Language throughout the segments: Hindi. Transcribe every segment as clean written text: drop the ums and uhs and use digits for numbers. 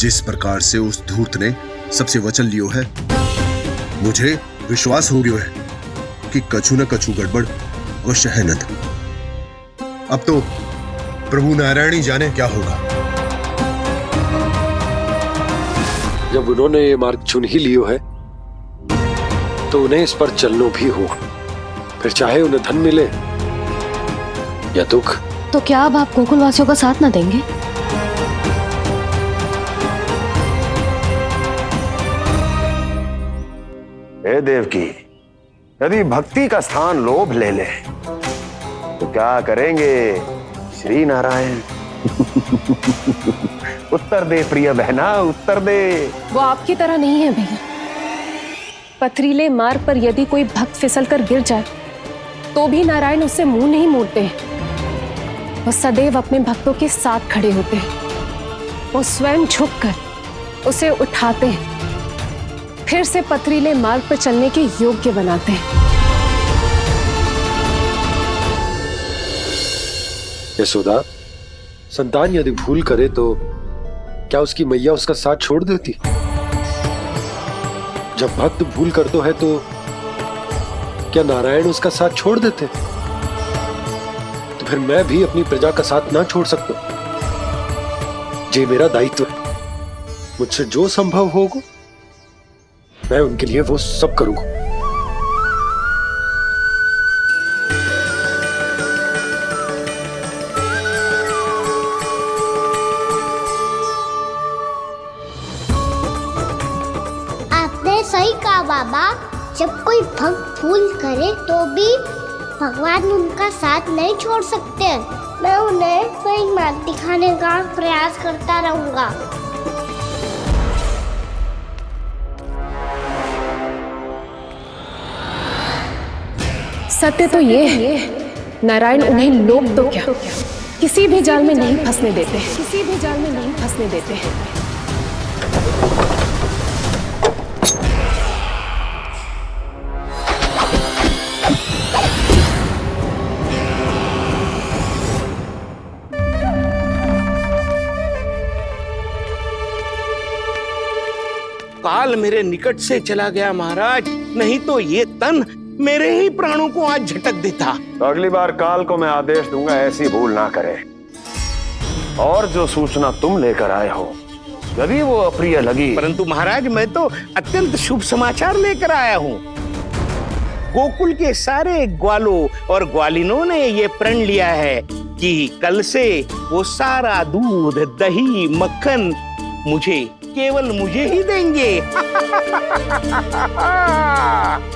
जिस प्रकार से उस धूर्त ने सबसे वचन लियो है, मुझे विश्वास हो गयो है कि कछु न कछु गड़बड़ अवश्य है नंद। अब तो प्रभु नारायण ही जाने क्या होगा। जब उन्होंने ये मार्ग चुन ही लियो है तो उन्हें इस पर चलना भी होगा, फिर चाहे उन्हें धन मिले या दुख। तो क्या अब आप गोकुलवासियों का साथ ना देंगे? हे देवकी, यदि भक्ति का स्थान लोभ ले ले तो क्या करेंगे श्री नारायण? उत्तर दे प्रिय बहना, उत्तर दे। वो आपकी तरह नहीं है भैया। पथरीले मार्ग पर यदि कोई भक्त फिसल कर गिर जाए तो भी नारायण उससे मुंह नहीं मोड़ते हैं। वो सदैव अपने भक्तों के साथ खड़े होते हैं। वो स्वयं झुककर उसे उठाते हैं, फिर से पथरीले मार्ग पर चलने के योग्य बनाते हैं। यशोदा, संतान यदि भूल करे तो क्या उसकी मैया उसका साथ छोड़ देती? जब भक्त भूल करते है तो क्या नारायण उसका साथ छोड़ देते? तो फिर मैं भी अपनी प्रजा का साथ ना छोड़ सकता। ये मेरा दायित्व है। मुझसे जो संभव होगा मैं उनके लिए वो सब करूंगा। आपने सही कहा बाबा, जब कोई भक्त भूल करे तो भी भगवान उनका साथ नहीं छोड़ सकते। मैं उन्हें सही मार्ग दिखाने का प्रयास करता रहूंगा। सत्य तो ये है, नारायण उन्हें लोग तो क्या किसी भी जाल में नहीं फंसने देते, किसी भी जाल में नहीं फंसने देते हैं। काल मेरे निकट से चला गया महाराज, नहीं तो ये तन मेरे ही प्राणों को आज झटक देता। तो अगली बार काल को मैं आदेश दूंगा ऐसी भूल ना करे। और जो सूचना तुम लेकर आए हो यदि वो अप्रिय लगी, परंतु महाराज मैं तो अत्यंत शुभ समाचार लेकर आया हूँ। गोकुल के सारे ग्वालों और ग्वालिनों ने ये प्रण लिया है कि कल से वो सारा दूध, दही, मक्खन केवल मुझे ही देंगे।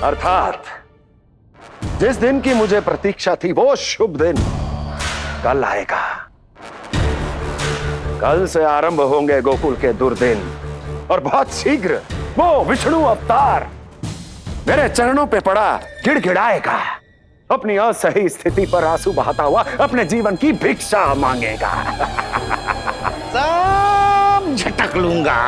अर्थात जिस दिन की मुझे प्रतीक्षा थी वो शुभ दिन कल आएगा। कल से आरंभ होंगे गोकुल के दुर्दिन और बहुत शीघ्र वो विष्णु अवतार मेरे चरणों पे पड़ा गिड़गिड़ाएगा, अपनी असही स्थिति पर आंसू बहाता हुआ अपने जीवन की भिक्षा मांगेगा। सब झटक लूंगा।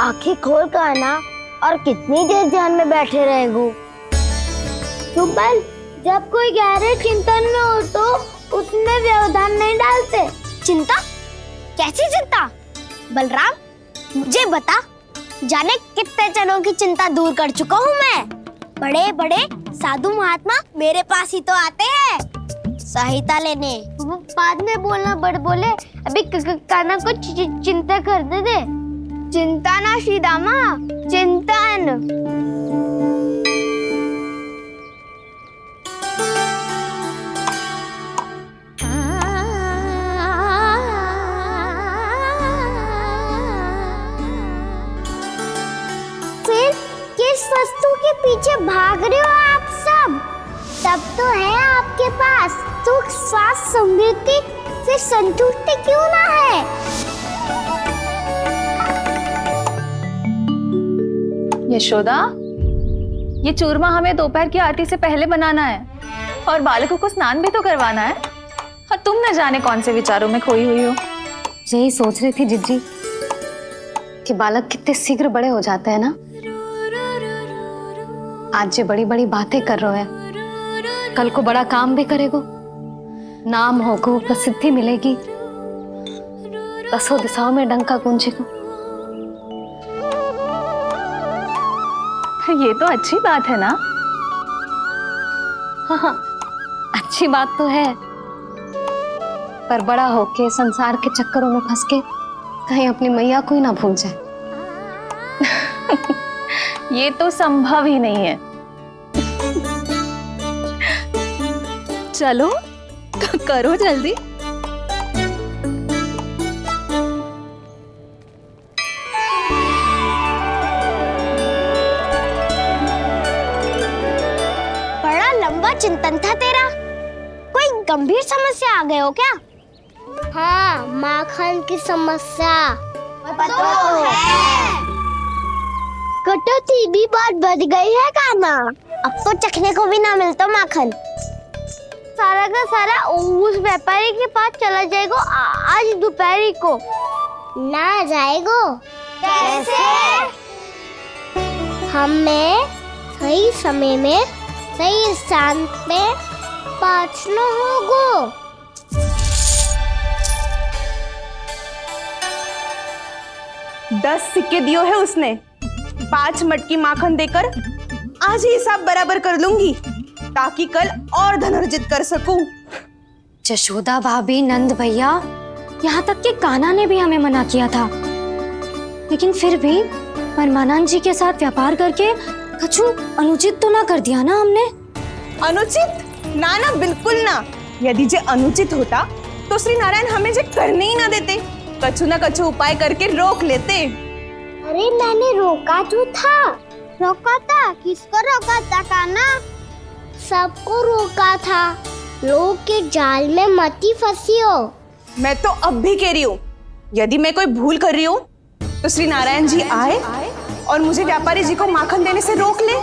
आंखें खोल कर आना और कितनी देर ध्यान में बैठे रहेंगे। सुबह जब कोई गहरे चिंतन में हो तो उसमें व्यवधान नहीं डालते। चिंता? कैसी चिंता? बलराम मुझे बता, जाने कितने जनों की चिंता दूर कर चुका हूँ मैं। बड़े बड़े साधु महात्मा मेरे पास ही तो आते हैं सहायता लेने। बाद में बोलना बड़ बोले, अभी काना को चिंता कर दे। चिंता ना श्रीदामा, चिंतन। फिर किस वस्तु के पीछे भाग रहे हो आप सब? तब तो है आपके पास सुख, स्वास्थ्य, समृद्धि, फिर संतुष्टि क्यों ना है? यशोदा, ये चूरमा हमें दोपहर की आरती से पहले बनाना है और बालकों को स्नान भी तो करवाना है, और तुम न जाने कौन से विचारों में खोई हुई हो। यही सोच रही थी जिज्जी कि बालक कितने शीघ्र बड़े हो जाते हैं ना। आज जो बड़ी बड़ी बातें कर रहे हैं कल को बड़ा काम भी करेगो, नाम होगो, प्रसिद्धि मिलेगी, दसों दिशाओं में डंका गूंजेगो। ये तो अच्छी बात है ना? हाँ, अच्छी बात तो है, पर बड़ा होके संसार के चक्करों में फंस के कहीं अपनी मैया को ही ना भूल जाए। ये तो संभव ही नहीं है। चलो करो जल्दी। बड़ा लंबा चिंतन था तेरा। कोई गंभीर समस्या आ गए हो क्या? हाँ, माखन की समस्या तो है। कटौती भी बहुत बढ़ गई है कान्हा। अब तो चखने को भी ना मिलता माखन। सारा का सारा उस व्यापारी के पास चला जाएगा आज दोपहर को। ना जाएगो। कैसे? हमें सही समय में सही स्थान पे पहुंचना होगा। 10 सिक्के दियो है उसने। 5 मटकी माखन देकर आज ही हिसाब बराबर कर लूंगी, ताकि कल और धन अर्जित कर सकूं। जशोदा भाभी, नंद भैया, यहाँ तक कि कान्हा ने भी हमें मना किया था, लेकिन फिर भी परमानंद जी के साथ व्यापार करके कछु अनुचित तो ना कर दिया ना हमने? अनुचित? ना ना, बिल्कुल ना। यदि जे अनुचित होता तो श्री नारायण हमें जे करने ही ना देते, कछु ना कछु उपाय करके रोक लेते। अरे मैंने रोका तो था। रोका था? किसको रोका था कान्हा? सबको रोका था। लोग के जाल में मत ही फंसी हो। मैं तो अब भी कह रही हूँ, यदि मैं कोई भूल कर रही हूँ तो श्री नारायण जी आए और मुझे व्यापारी जी को माखन देने से रोक ले।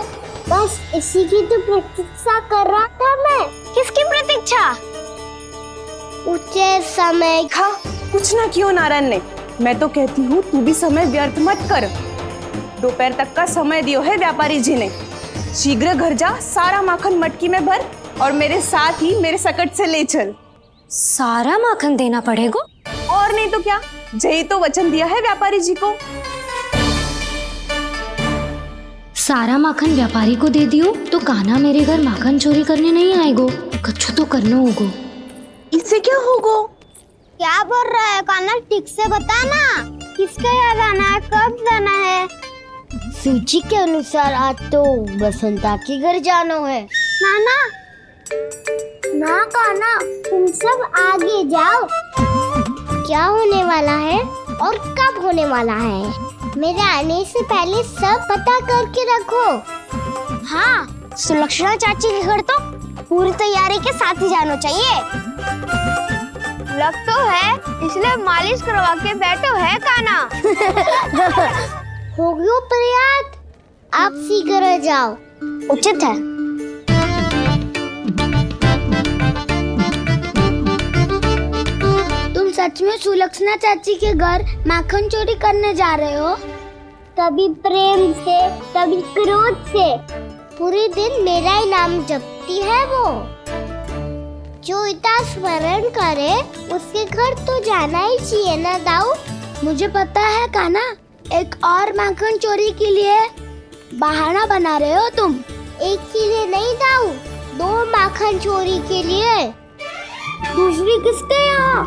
बस इसी की तो प्रतीक्षा कर रहा था मैं। किसकी प्रतीक्षा? उचित समय हाँ, कुछ ना कियो नारायण ने। मैं तो कहती हूँ तू भी समय व्यर्थ मत कर। दोपहर तक का समय दियो है व्यापारी जी ने। शीघ्र घर जा, सारा माखन मटकी में भर और मेरे साथ ही मेरे सकट से ले चल। सारा माखन देना पड़ेगा? और नहीं तो क्या, यही तो वचन दिया है व्यापारी जी को। सारा माखन व्यापारी को दे दियो तो कान्हा मेरे घर माखन चोरी करने नहीं आएगो। कछु तो करना होगो। इससे क्या होगो? क्या बोल रहा है कान्हा? ठीक से बता ना। किसका यहाँ जाना है, कब जाना है? सूची के अनुसार आज तो बसंता के घर जाना है। नाना ना कान्हा, तुम सब आगे जाओ। क्या होने वाला है और कब होने वाला है, मेरे आने से पहले सब पता करके रखो। हाँ, सुलक्षणा चाची के घर तो पूरी तैयारी के साथ ही जाना चाहिए। लग तो है, इसलिए मालिश करवा के बैठो है कान्हा। हो गयो प्रयास, आप शीघ्र जाओ। उचित है। तुम सच में सुलक्षणा चाची के घर माखन चोरी करने जा रहे हो? कभी प्रेम से, कभी क्रोध से, पूरे दिन मेरा ही नाम जपती है वो। जो इतना स्मरण करे उसके घर तो जाना ही चाहिए ना दाऊ। मुझे पता है कान्हा, एक और माखन चोरी के लिए बहाना बना रहे हो तुम। एक के लिए नहीं दाऊ, 2 माखन चोरी के लिए। दूसरी किसके यहाँ?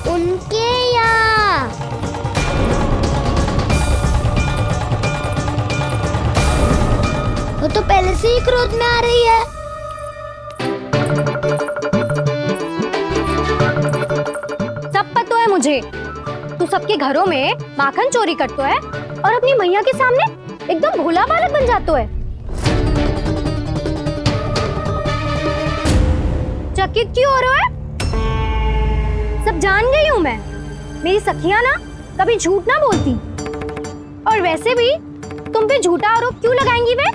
उनके यहाँ। वो तो पहले से ही क्रोध में आ रही है। सब पता है मुझे, तू सबके घरों में माखन चोरी करतो है और अपनी मैया के सामने एकदम भोला बालक बन जातो है। चकित क्यों हो रहा है? सब जान गई हूं मैं। मेरी सखियां ना कभी झूठ ना बोलती, और वैसे भी तुम पे झूठा आरोप क्यों लगाएंगी वे?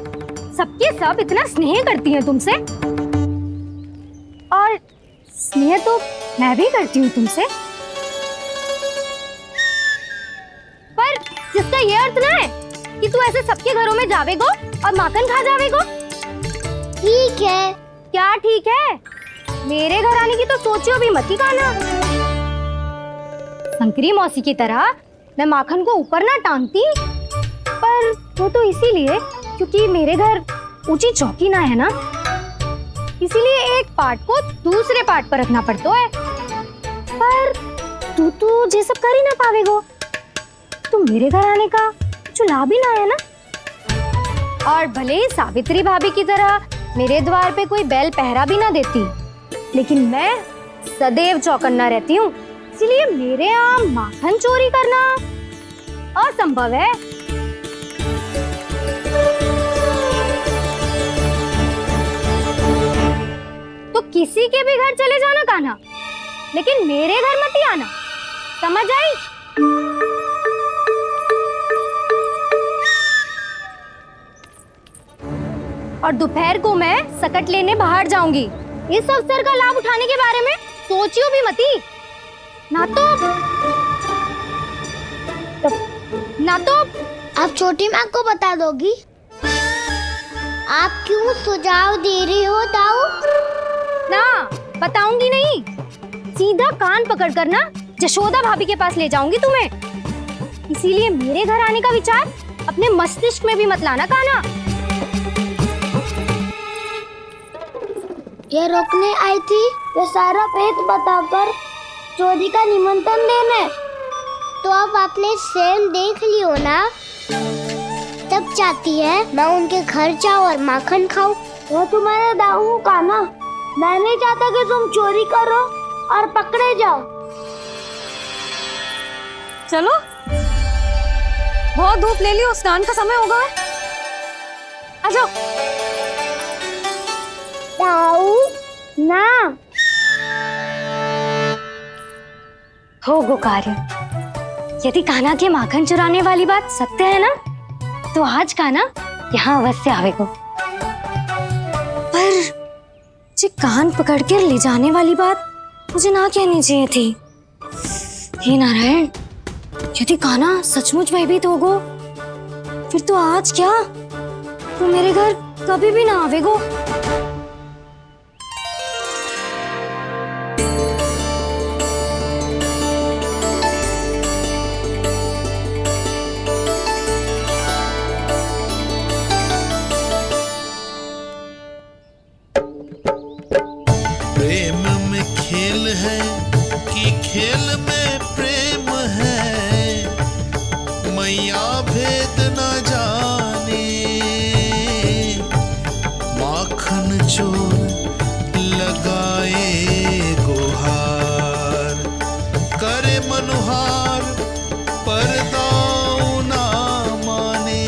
सबके सब इतना स्नेह करती हैं तुमसे, और स्नेह तो मैं भी करती हूँ तुमसे, पर जिसका ये अर्थ ना है कि तू ऐसे सबके घरों में जावेगो और माखन खा जावेगो? ठीक है। क्या ठीक है? मेरे घर आने की तो सोचियो भी मत ही काना। शंकरी मौसी की तरह मैं माखन को ऊपर ना टांगती, पर वो तो इसीलिए क्योंकि मेरे घर ऊंची चौकी ना है ना, इसीलिए एक पार्ट को दूसरे पार्ट पर रखना पड़ता है। पर तू तो ये सब कर ही ना पावेगो, तो मेरे घर आने का कुछ लाभ ही ना है ना। और भले ही सावित्री भाभी की तरह मेरे द्वार पे कोई बैल पहरा भी ना देती, लेकिन मैं सदैव चौकन्ना रहती हूँ, इसीलिए मेरे यहाँ माखन चोरी करना असंभव है। तो किसी के भी घर चले जाना कान्हा, लेकिन मेरे घर मत ही आना, समझ आई? और दोपहर को मैं सकट लेने बाहर जाऊंगी। इस अवसर का लाभ उठाने के बारे में सोचियो भी मती, ना तो आप छोटी माँ को बता दोगी? आप क्यों सुझाव दे रही हो दाऊ? ना बताऊंगी नहीं, सीधा कान पकड़ कर ना यशोदा भाभी के पास ले जाऊंगी तुम्हें। इसीलिए मेरे घर आने का विचार अपने मस्तिष्क में भी मत लाना कान्हा। ये रोकने आई थी ये सारा पेट बताकर चोरी का निमंत्रण देने। तो अब आपने सेल देख लियो ना, तब चाहती है मैं उनके घर जाऊँ और माखन खाऊं। वो तुम्हारा दाऊ का ना, मैं नहीं चाहता कि तुम चोरी करो और पकड़े जाओ। चलो, बहुत धूप ले लियो, स्नान का समय होगा। आ जाओ। दाऊ ना हो गो कार्य। यदि कान्हा के माखन चुराने वाली बात सत्य है ना, तो आज कान्हा यहाँ अवश्य आवेगो। पर जी कान पकड़ कर ले जाने वाली बात मुझे ना कहनी चाहिए थी। हे नारायण, यदि कान्हा सचमुच भयभीत होगो, फिर तो आज क्या, तो मेरे घर कभी भी ना आवेगो। प्रेम में खेल है कि खेल में प्रेम है, मैया भेद न जाने। माखन चोर लगाए गुहार, करे मनुहार पर दाऊ ना माने।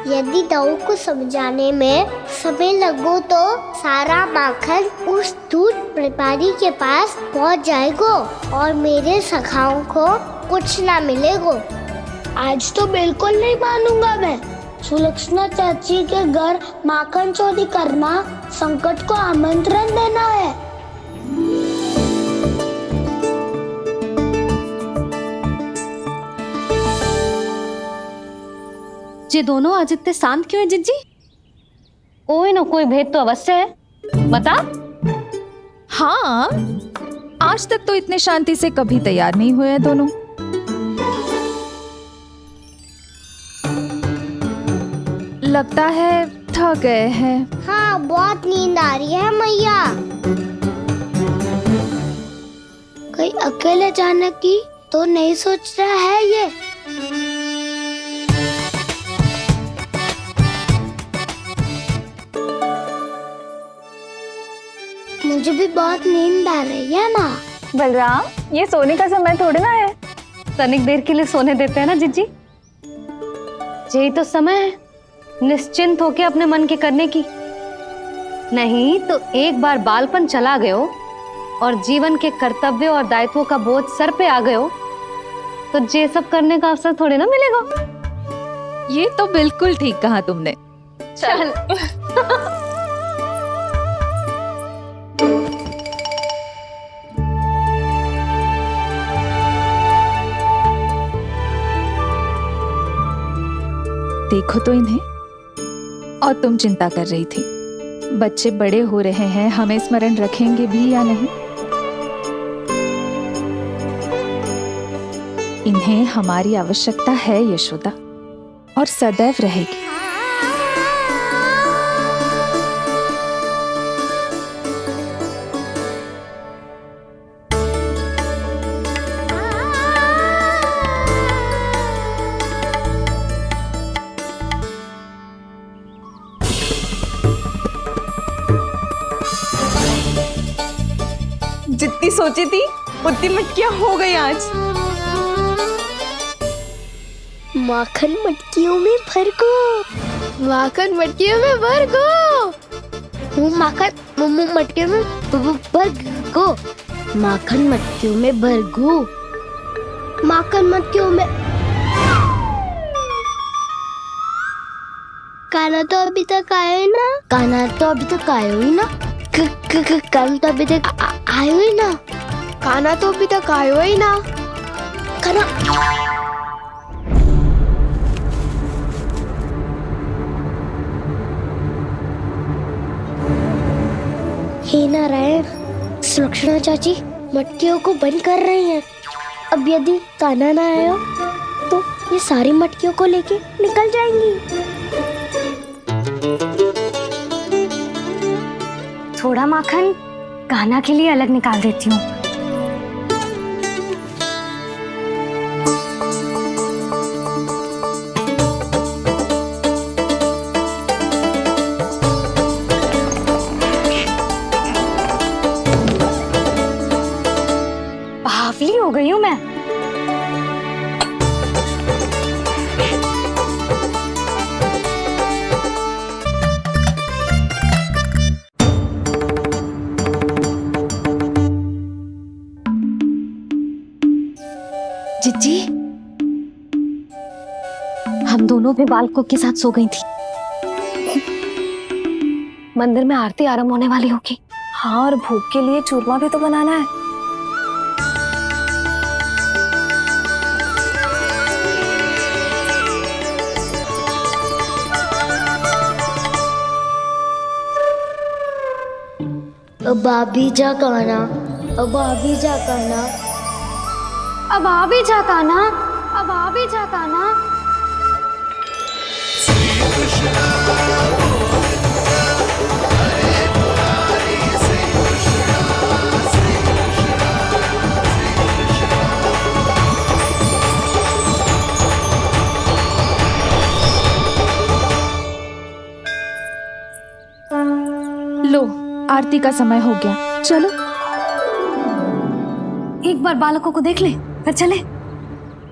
यदि दाऊ को समझाने में समय लगो तो सारा माखन उस दूध व्यापारी के पास पहुंच जाएगो और मेरे सखाओं को कुछ ना मिलेगो। आज तो बिल्कुल नहीं मानूंगा मैं। सुलक्षणा चाची के घर माखन चोरी करना संकट को आमंत्रण देना है। ये दोनों आज इतने शांत क्यों है जिज्जी? कोई ना कोई भेद तो अवश्य है, बता। हाँ, आज तक तो इतने शांति से कभी तैयार नहीं हुए हैं दोनों। लगता है थक गए हैं। हाँ, बहुत नींद आ रही है मैया। कहीं अकेले जाने की तो नहीं सोच रहा है ये? मुझे भी बहुत नींद आ रही है माँ। बलराम, ये सोने का समय थोड़ी ना है। तनिक देर के लिए सोने देते हैं ना जिज्जी। यही तो समय है निश्चिंत होके अपने मन के करने की। नहीं तो एक बार बालपन चला गयो और जीवन के कर्तव्यों और दायित्वों का बोझ सर पे आ गयो, तो ये सब करने का अवसर थोड़े ना मिलेगा। ये तो बिल्कुल ठीक कहा तुमने। चल। देखो तो इन्हें। और तुम चिंता कर रही थी बच्चे बड़े हो रहे हैं, हमें स्मरण रखेंगे भी या नहीं। इन्हें हमारी आवश्यकता है यशोदा, और सदैव रहेगी। जितनी सोची थी उतनी मटकियां हो गई आज। माखन मटकियों में भर को, माखन मटकियों में भर को, माखन मटकियों में भर को, माखन मटकियों में भर को, माखन मटकियों में। काना तो अभी तक आया ही ना, काना तो अभी तक आया ही ना, काना तो अभी तक आयो ही ना, काना तो अभी तक आयो ही ना, काना। हे नारायण, सुलक्षणा चाची मटकियों को बंद कर रही हैं। अब यदि काना ना आया तो ये सारी मटकियों को लेके निकल जाएंगी। थोड़ा माखन कान्हा के लिए अलग निकाल देती हूँ। बावली हो गई हूँ मैं। जिज्जी, हम दोनों भी बालकों के साथ सो गई थी। मंदिर में आरती आरंभ होने वाली होगी। हाँ, और भूख के लिए चूरमा भी तो बनाना है। अब आभी जा काना, अब आभी जा काना, अब आ भी जा कान्हा, अब आ भी जा कान्हा। लो, आरती का समय हो गया, चलो। एक बार बालकों को देख ले फिर चले।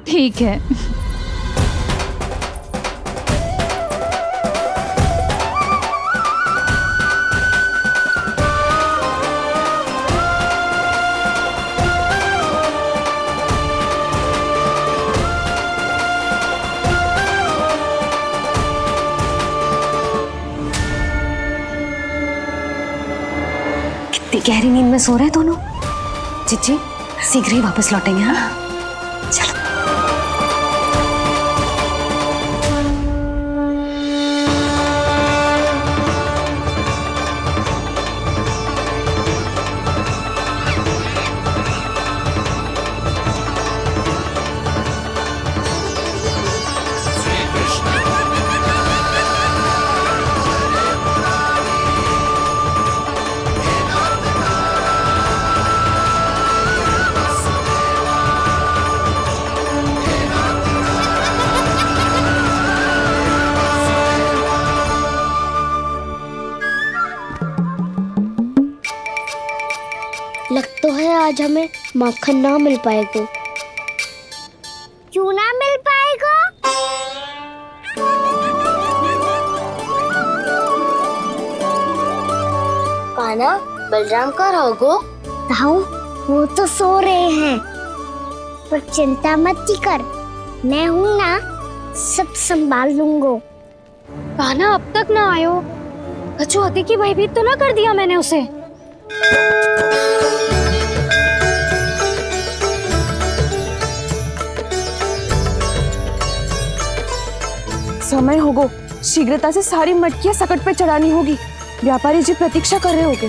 ठीक है। कितनी गहरी नींद में सो रहे दोनों। जिज्जी शीघ्र ही वापस लौटेंगे। हाँ चलो। लग तो है आज हमें माखन ना मिल पाएगा। क्यों ना मिल पाएगा? कान्हा, बलराम का रहोगो? ताऊ, वो तो सो रहे हैं, पर चिंता मत कर, मैं हूँ ना, सब संभाल लूंगो। कान्हा अब तक ना आयो, कछुआती की भयभीत तो ना कर दिया मैंने उसे? समय होगो, शीघ्रता से सारी मटकियां सकट पे चढ़ानी होगी। व्यापारी जी प्रतीक्षा कर रहे होंगे।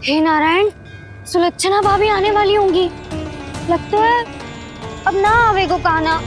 हे नारायण, सुलक्षणा भाभी आने वाली होंगी। लगता है अब ना आवेगो काना।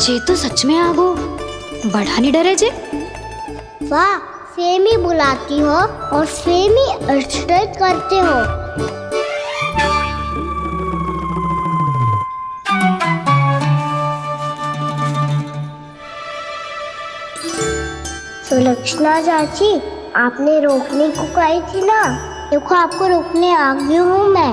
जे तो सच में आगो बड़ा नहीं डरे जे। वाह, सेम ही बुलाती हो और सेम ही अर्चना करते हो। सुलक्षणा चाची, आपने रोकने को कही थी ना, देखो आपको रोकने आ गई हूँ मैं।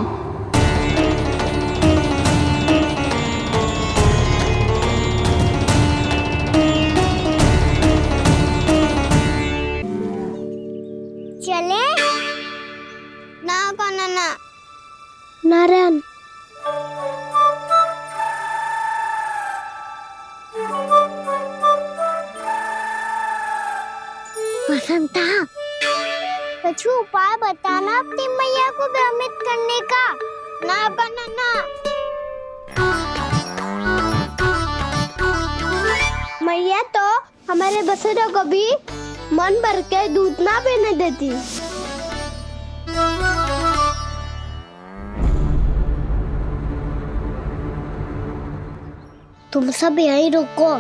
चले ना काना ना। नारायण, बसंता, कछु उपाय बताना अपनी मैया को भ्रमित करने का। ना काना ना। मैया तो हमारे बसेरा को भी मन भर के दूध ना पीने देती। तुम सब यहीं रुको।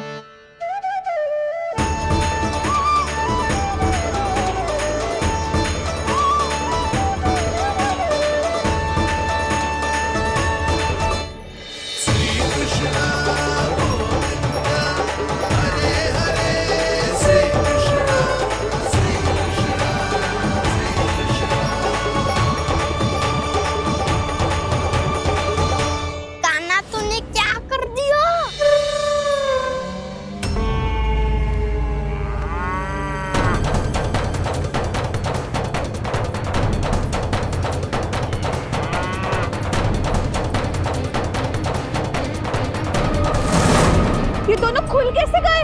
ये दोनों खुल कैसे गए?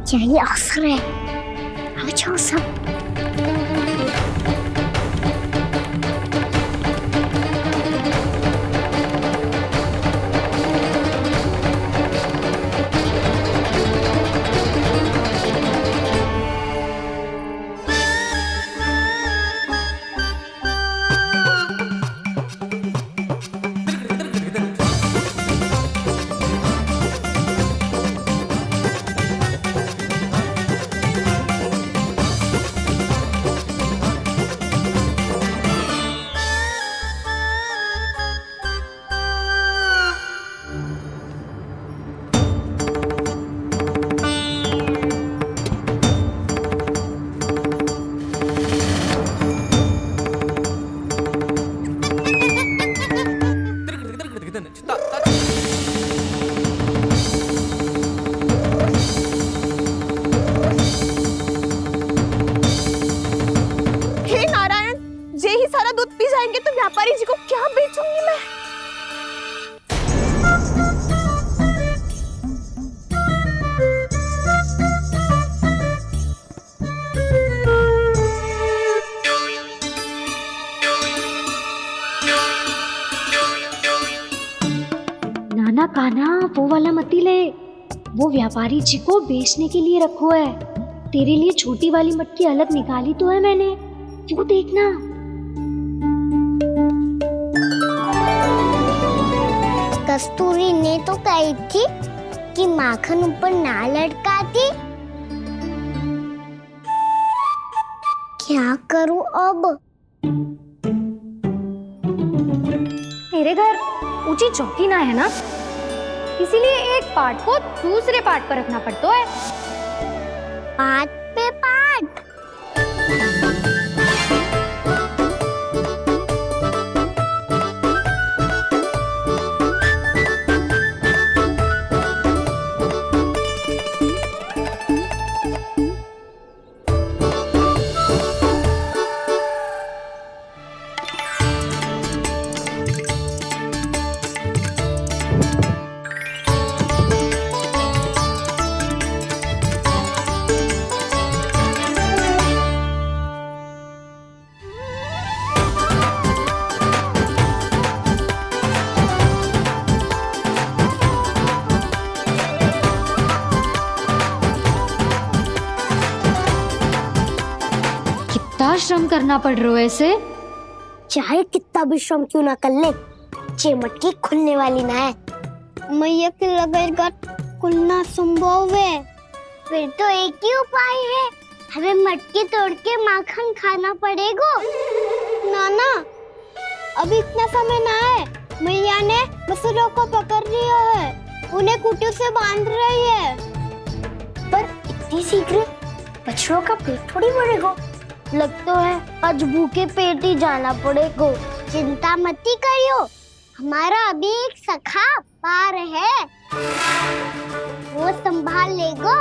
यही अवसर है, अब जाओ सब। जाएंगे तो व्यापारी जी को क्या बेचूंगी मैं। नाना कान्हा वो वाला मती ले, वो व्यापारी जी को बेचने के लिए रखो है। तेरे लिए छोटी वाली मटकी अलग निकाली तो है मैंने, वो देखना। कस्तूरी ने तो कही थी कि माखन ऊपर ना लटकाती। क्या करूं अब? मेरे घर ऊंची चौकी ना है ना, इसीलिए एक पार्ट को दूसरे पार्ट पर रखना पड़ता है। पार्ट पे पार्ट। श्रम करना पड़ रहा है ऐसे। चाहे कितना भी श्रम क्यों ना कर ले, ये मटकी खुलने वाली ना है। मैया के लगेगा खुलना संभव है। फिर तो एक ही उपाय है, हमें मटकी तोड़ के माखन खाना पड़ेगा। नाना, अभी इतना समय ना है। मैया ने बछड़ों को पकड़ लिया है, उन्हें कुटियों से बांध रही है। पर इतनी शीघ्र बछड़ों का पेट थोड़ी भरेगा। लगता है आज भूखे पेट ही जाना पड़ेगा। चिंता मत करियो, हमारा अभी एक सखा पार है, वो संभाल लेगा।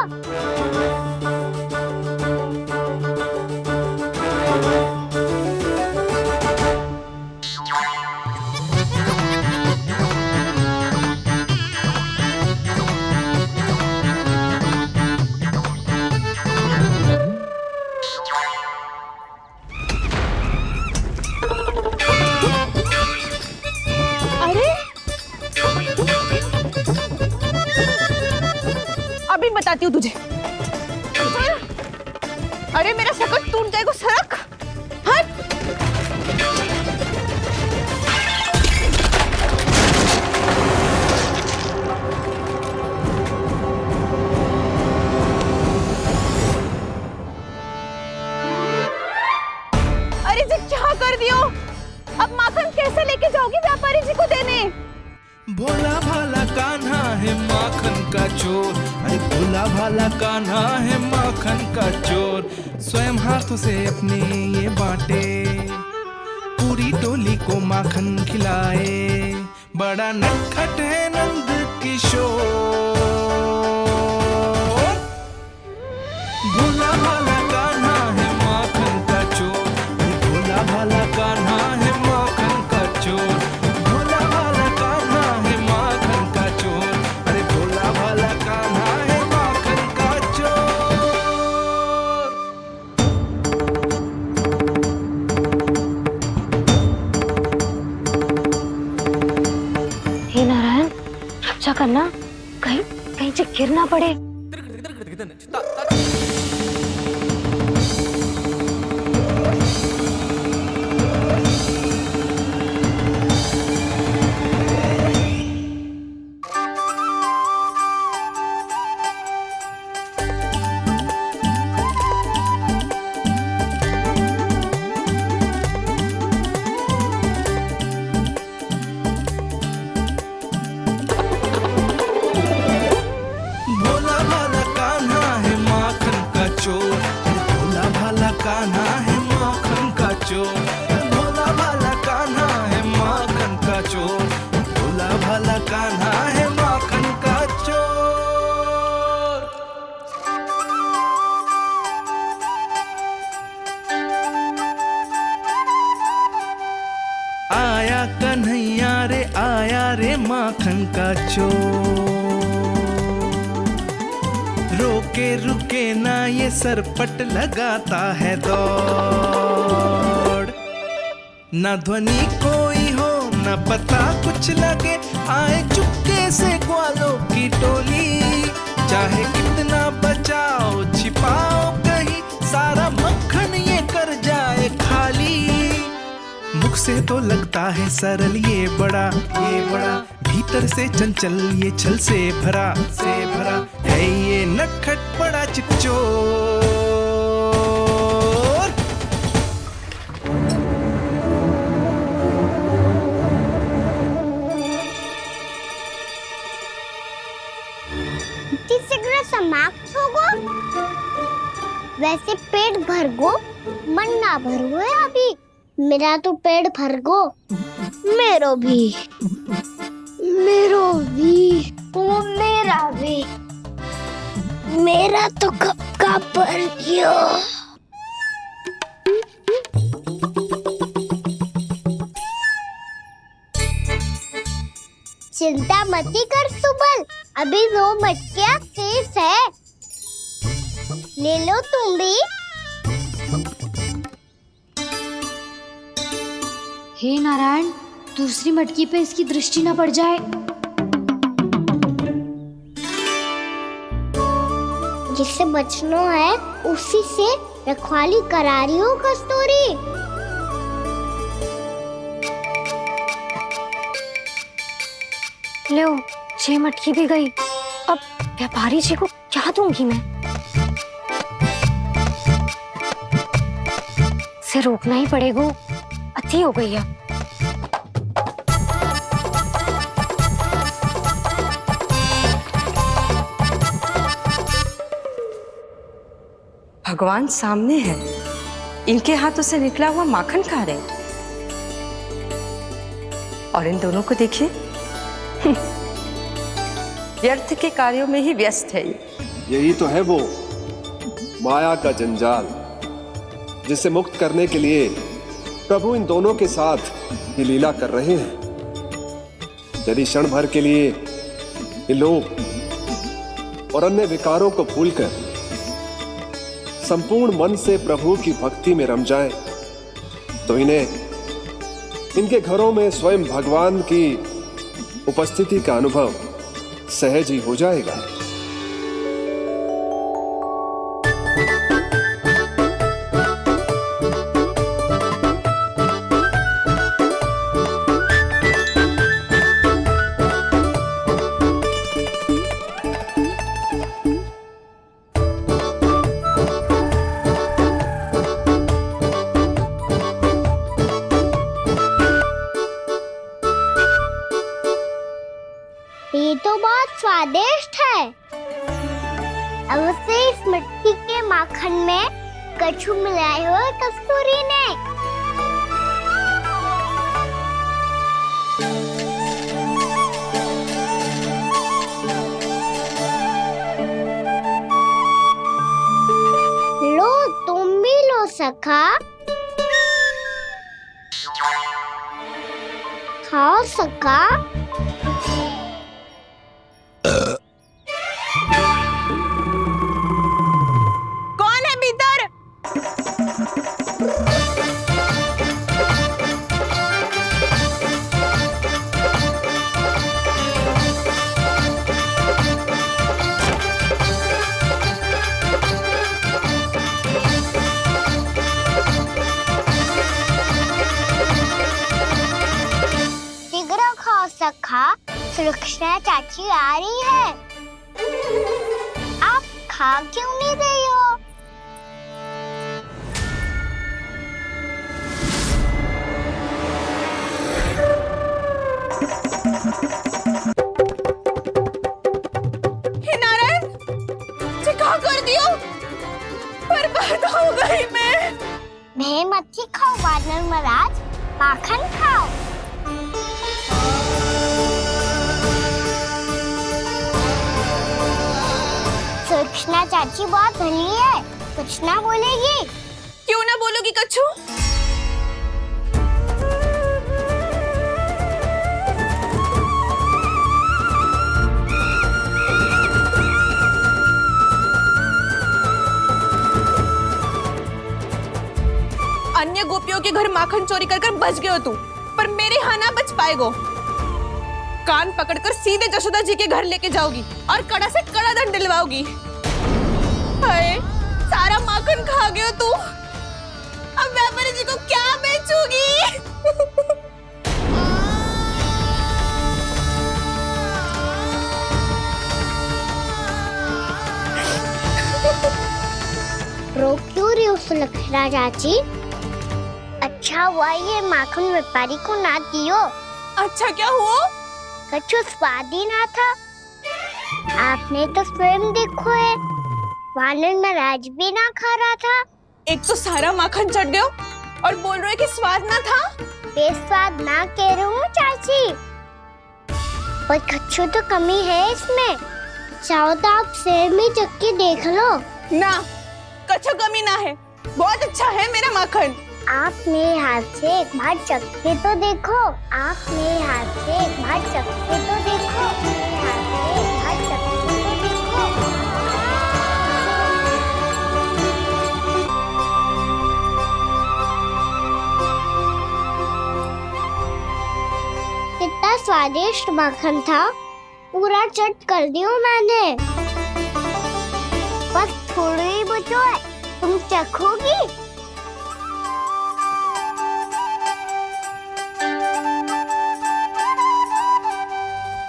अभी बताती हूँ तुझे। अरे मेरा सकट टूट जाएगा, सरक हट। अरे जी क्या कर दियो? अब माखन कैसे लेके जाओगी व्यापारी जी को देने? भोला भाला कान्हा है माखन का चोर, अरे भोला भाला कान्हा है माखन का चोर। स्वयं हाथों से अपने ये बांटे, पूरी टोली को माखन खिलाए। बड़ा नटखट है नंद किशोर। भोला भाला कान्हा है माखन का चोर, अरे भोला भाला कान्हा है माखन का चोर। करना, कहीं कहीं से गिर ना पड़े। आया कन्हैया रे, आया रे माखन का चोर। रोके रुके ना ये सरपट लगाता है दौड़। ना ध्वनि कोई हो ना पता कुछ लगे, आए चुपके से ग्वालों की टोली। चाहे कितना बचाओ छिपाओ कहीं, सारा मक्खन ये कर जाए खाली। मुख से तो लगता है सरल ये बड़ा भीतर से चंचल ये छल से भरा है ये नटखट बड़ा चिकचोर। वैसे पेट भर गो मन ना भरो है अभी। मेरा तो पेट भर गो। मेरो भी ओ मेरा भी। मेरा तो कब का भर गया। चिंता मत कर सुबल, अभी 2 मटकियाँ शेष है, ले लो तुम भी। हे नारायण, दूसरी मटकी पे इसकी दृष्टि न पड़ जाए। जिससे बचना है उसी से रखवाली करा रही हो कस्तूरी। लो, 6 मटकी भी गई। अब व्यापारी जी को क्या दूंगी मैं? इसे रोकना ही पड़ेगा, अति हो गई है। भगवान सामने है, इनके हाथों से निकला हुआ माखन खा रहे, और इन दोनों को देखिए व्यर्थ के कार्यों में ही व्यस्त है। यही तो है वो माया का जंजाल, जिसे मुक्त करने के लिए प्रभु इन दोनों के साथ ये लीला कर रहे हैं। यदि क्षण भर के लिए ये लोग और अन्य विकारों को भूलकर संपूर्ण मन से प्रभु की भक्ति में रम जाएं, तो इन्हें इनके घरों में स्वयं भगवान की उपस्थिति का अनुभव सहज ही हो जाएगा। ये तो बहुत स्वादिष्ट है। अवश्य इस मिट्टी के माखन में कछु मिलाए हुए कस्तूरी ने। लो, तुम भी लो सखा। खाओ सखा। कौन है भीतर? शीघ्र खाओ सखा, सुलक्षणा चाची आ रही है। आप खा क्यों नहीं रही हो? हे नारायण, ये क्या कर दियो? बर्बाद हो गई मैं। भे मच्छी खाओ वानर महाराज, माखन खाओ। सुलक्षणा चाची बहुत भली है, कुछ ना बोलेगी। क्यों ना बोलोगी कच्छू? अन्य गोपियों के घर माखन चोरी कर बच गए हो तू, पर मेरे यहाँ ना बच पाएगो। कान पकड़कर सीधे जशोदा जी के घर लेके जाओगी और कड़ा से कड़ा दंड दिलवाओगी। हाय, सारा माखन खा गए हो तू। अब व्यापारी जी को क्या बेचूगी? रो क्यों रही हो सुलक्षणा चाची? अच्छा हुआ ये माखन व्यापारी को ना दियो। अच्छा क्या हुआ? कछु स्वाद ही ना था। आपने तो स्वयं देखो है, वानर नाराज भी ना खा रहा था। एक तो सारा माखन चढ़ गयो और बोल रहे कि स्वाद ना था। बेस्वाद ना कह रही हूँ चाची, पर कच्चू तो कमी है इसमें। चाहो तो आप सेब में चख के देख लो। ना, कच्चू कमी ना है, बहुत अच्छा है मेरा माखन। आप मेरे हाथ से एक बार चख के तो देखो। आप मेरे हाथ से एक बार चख के तो देखो। मेरे हाथ से एक बार चख के तो देखो। कितना स्वादिष्ट माखन था, पूरा चट कर दियो मैंने। बस थोड़ी ही बचो है, तुम चखोगी?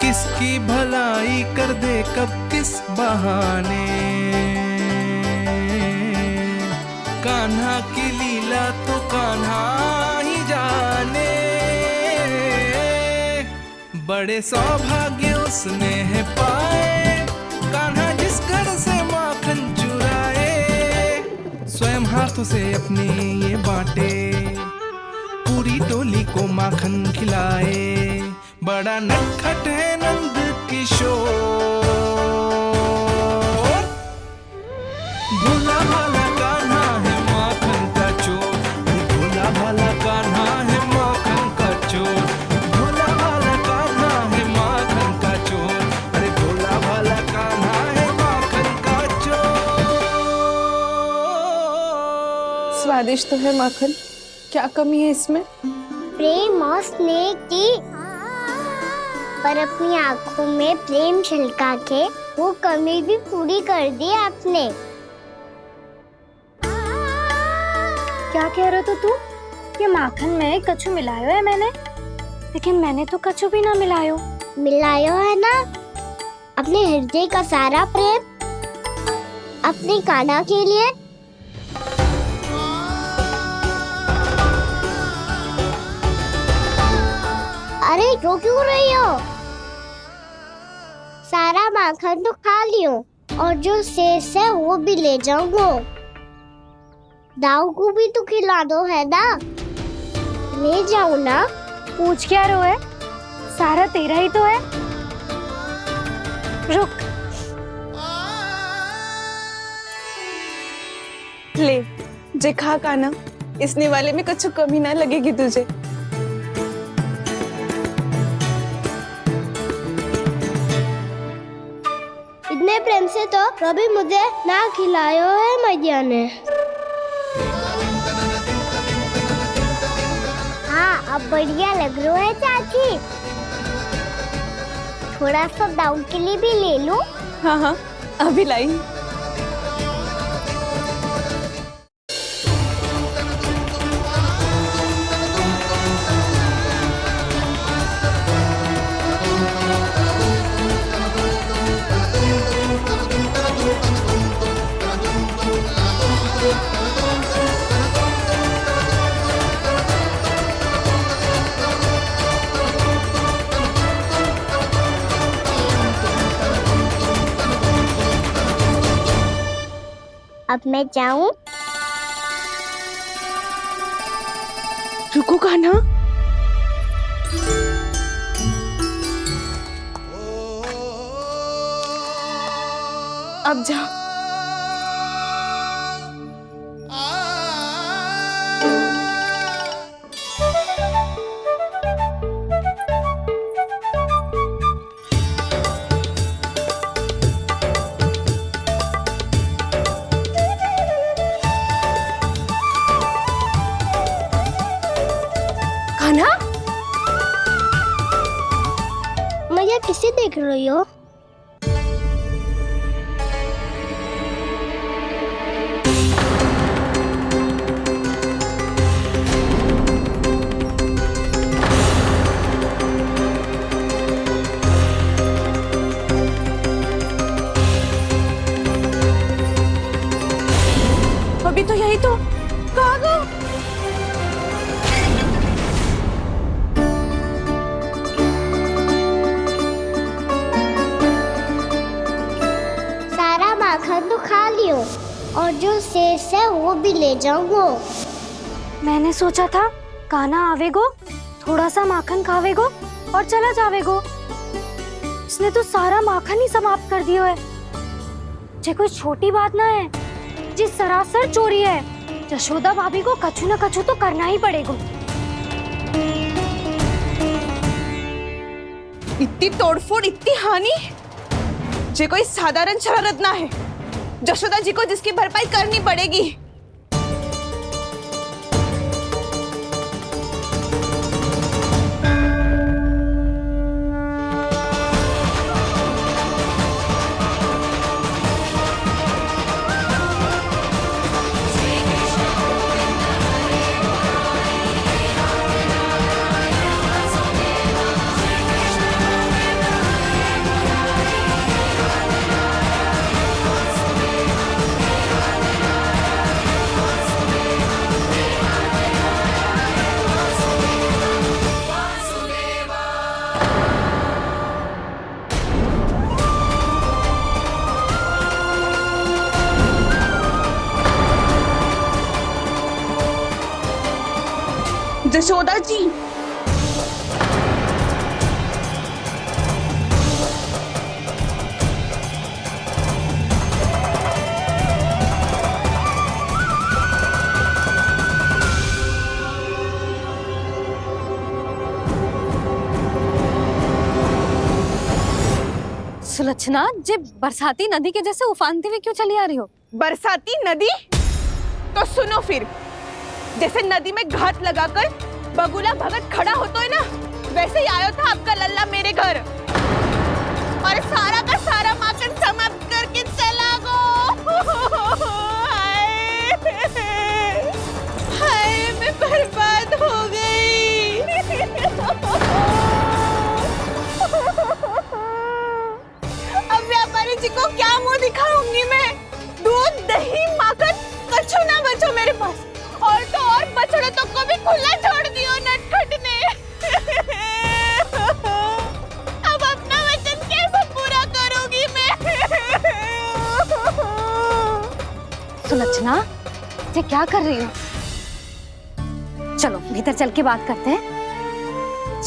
किसकी भलाई कर दे कब किस बहाने, कान्हा की लीला तो कान्हा ही जाने। बड़े सौभाग्य उसने है पाए, कान्हा जिस घर से माखन चुराए। स्वयं हाथों से अपने ये बांटे, पूरी टोली को माखन खिलाए। बड़ा नटखट है नंद किशोर, भोला भाला कान्हा है माखन का चोर। भोला भाला कान्हा है माखन का चोर। भोला भाला कान्हा है माखन का चोर। अरे भोला भाला कान्हा है माखन का चोर। स्वादिष्ट तो है माखन, क्या कमी है इसमें? प्रेम और स्नेह की, पर अपनी आंखों में प्रेम छिलका के वो कमी भी पूरी कर दी आपने। क्या कह रहे हो तू? ये माखन में कच्चू मिलायो है मैंने, लेकिन मैंने तो कच्चू भी ना मिलायो। मिलायो है ना, अपने हृदय का सारा प्रेम अपनी कान्हा के लिए। अरे रो क्यों रही हो? सारा माखन तो खा लियो और जो शेष है वो भी ले जाऊंगा। दाऊ को भी तो खिला दो है ना, ले जाओ ना। पूछ क्या रो है, सारा तेरा ही तो है। रुक, ले जे खा कान्हा, इसने वाले में कच्चू कमी ना लगेगी तुझे। इतने प्रेम से तो कभी मुझे ना खिलायो है मैया ने। हाँ, अब बढ़िया लग रहा है चाची। थोड़ा सा दाऊ के लिए भी ले लूं? हाँ हाँ, अभी लाई। अब मैं जाऊं? रुको कान्हा, अब जा। कान्हा, मैया किसे देख रही हो? अभी तो यही तो, कहाँ गो? सारा माखन तो खा लियो। रही हो, और जो शेष है वो भी ले जाऊंगा। मैंने सोचा था कान्हा आवेगो, थोड़ा सा माखन खावेगो और चला जावेगो। इसने तो सारा माखन ही समाप्त कर दियो है। जे कोई छोटी बात ना है, जी सरासर चोरी है। यशोदा भाभी को कछु न कछु तो करना ही पड़ेगा। इतनी तोड़फोड़, इतनी हानि, जे कोई साधारण शरारत ना है। यशोदा जी को जिसकी भरपाई करनी पड़ेगी। यशोदा जी, सुलक्षणा, जे बरसाती नदी के जैसे उफानते हुए क्यों चली आ रही हो? बरसाती नदी? तो सुनो फिर, जैसे नदी में घाट लगाकर बगुला भगत खड़ा होता है ना, वैसे ही आया था आपका लल्ला मेरे घर और सारा का सारा माखन समाप्त करके चला गो। हाय, मैं बर्बाद हो गई। अब व्यापारी जी को क्या मुंह दिखाऊंगी मैं? दूध, दही, माखन कछु ना बचो मेरे पास। और तो और बछड़े तो को भी खुला छोड़ दियो नटखट ने। अब अपना वचन कैसे पूरा करूंगी मैं? सुलक्षणा, ये क्या कर रही हो? चलो भीतर चल के बात करते हैं।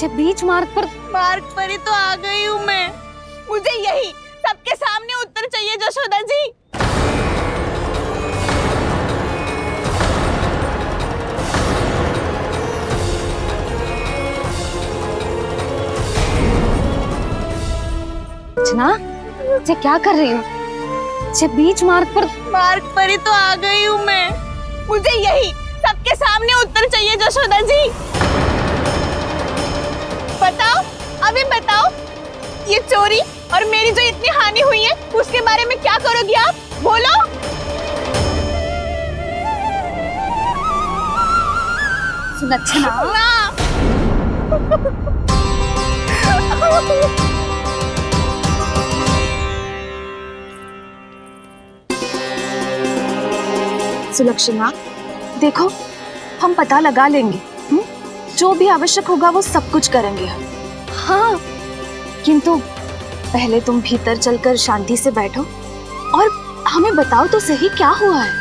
ये बीच मार्ग पर ही तो आ गई हूँ मैं। मुझे यही सबके सामने उत्तर चाहिए यशोदा जी। सुलक्षणा, ये क्या कर रही हो? ये बीच मार्ग पर ही तो आ गई हूँ मैं। मुझे यही सबके सामने उत्तर चाहिए यशोदा जी। बताओ, अभी बताओ, ये चोरी और मेरी जो इतनी हानि हुई है उसके बारे में क्या करोगी आप? बोलो। सुलक्षणा, सुलक्षणा, देखो, हम पता लगा लेंगे। जो भी आवश्यक होगा वो सब कुछ करेंगे हम। हाँ, किंतु पहले तुम भीतर चलकर शांति से बैठो और हमें बताओ तो सही क्या हुआ है।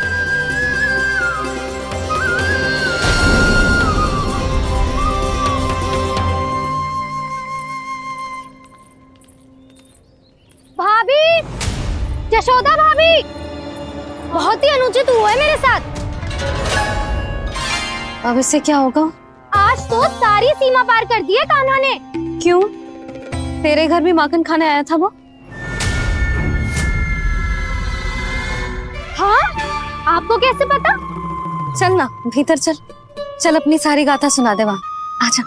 भाभी, यशोदा भाभी, बहुत ही अनुचित हुआ है मेरे साथ। अब इससे क्या होगा? आज तो सारी सीमा पार कर दी है कान्हा ने। क्यों? तेरे घर भी माखन खाने आया था वो? हाँ, आपको कैसे पता? चल ना भीतर चल, चल अपनी सारी गाथा सुना दे वहां। आजा।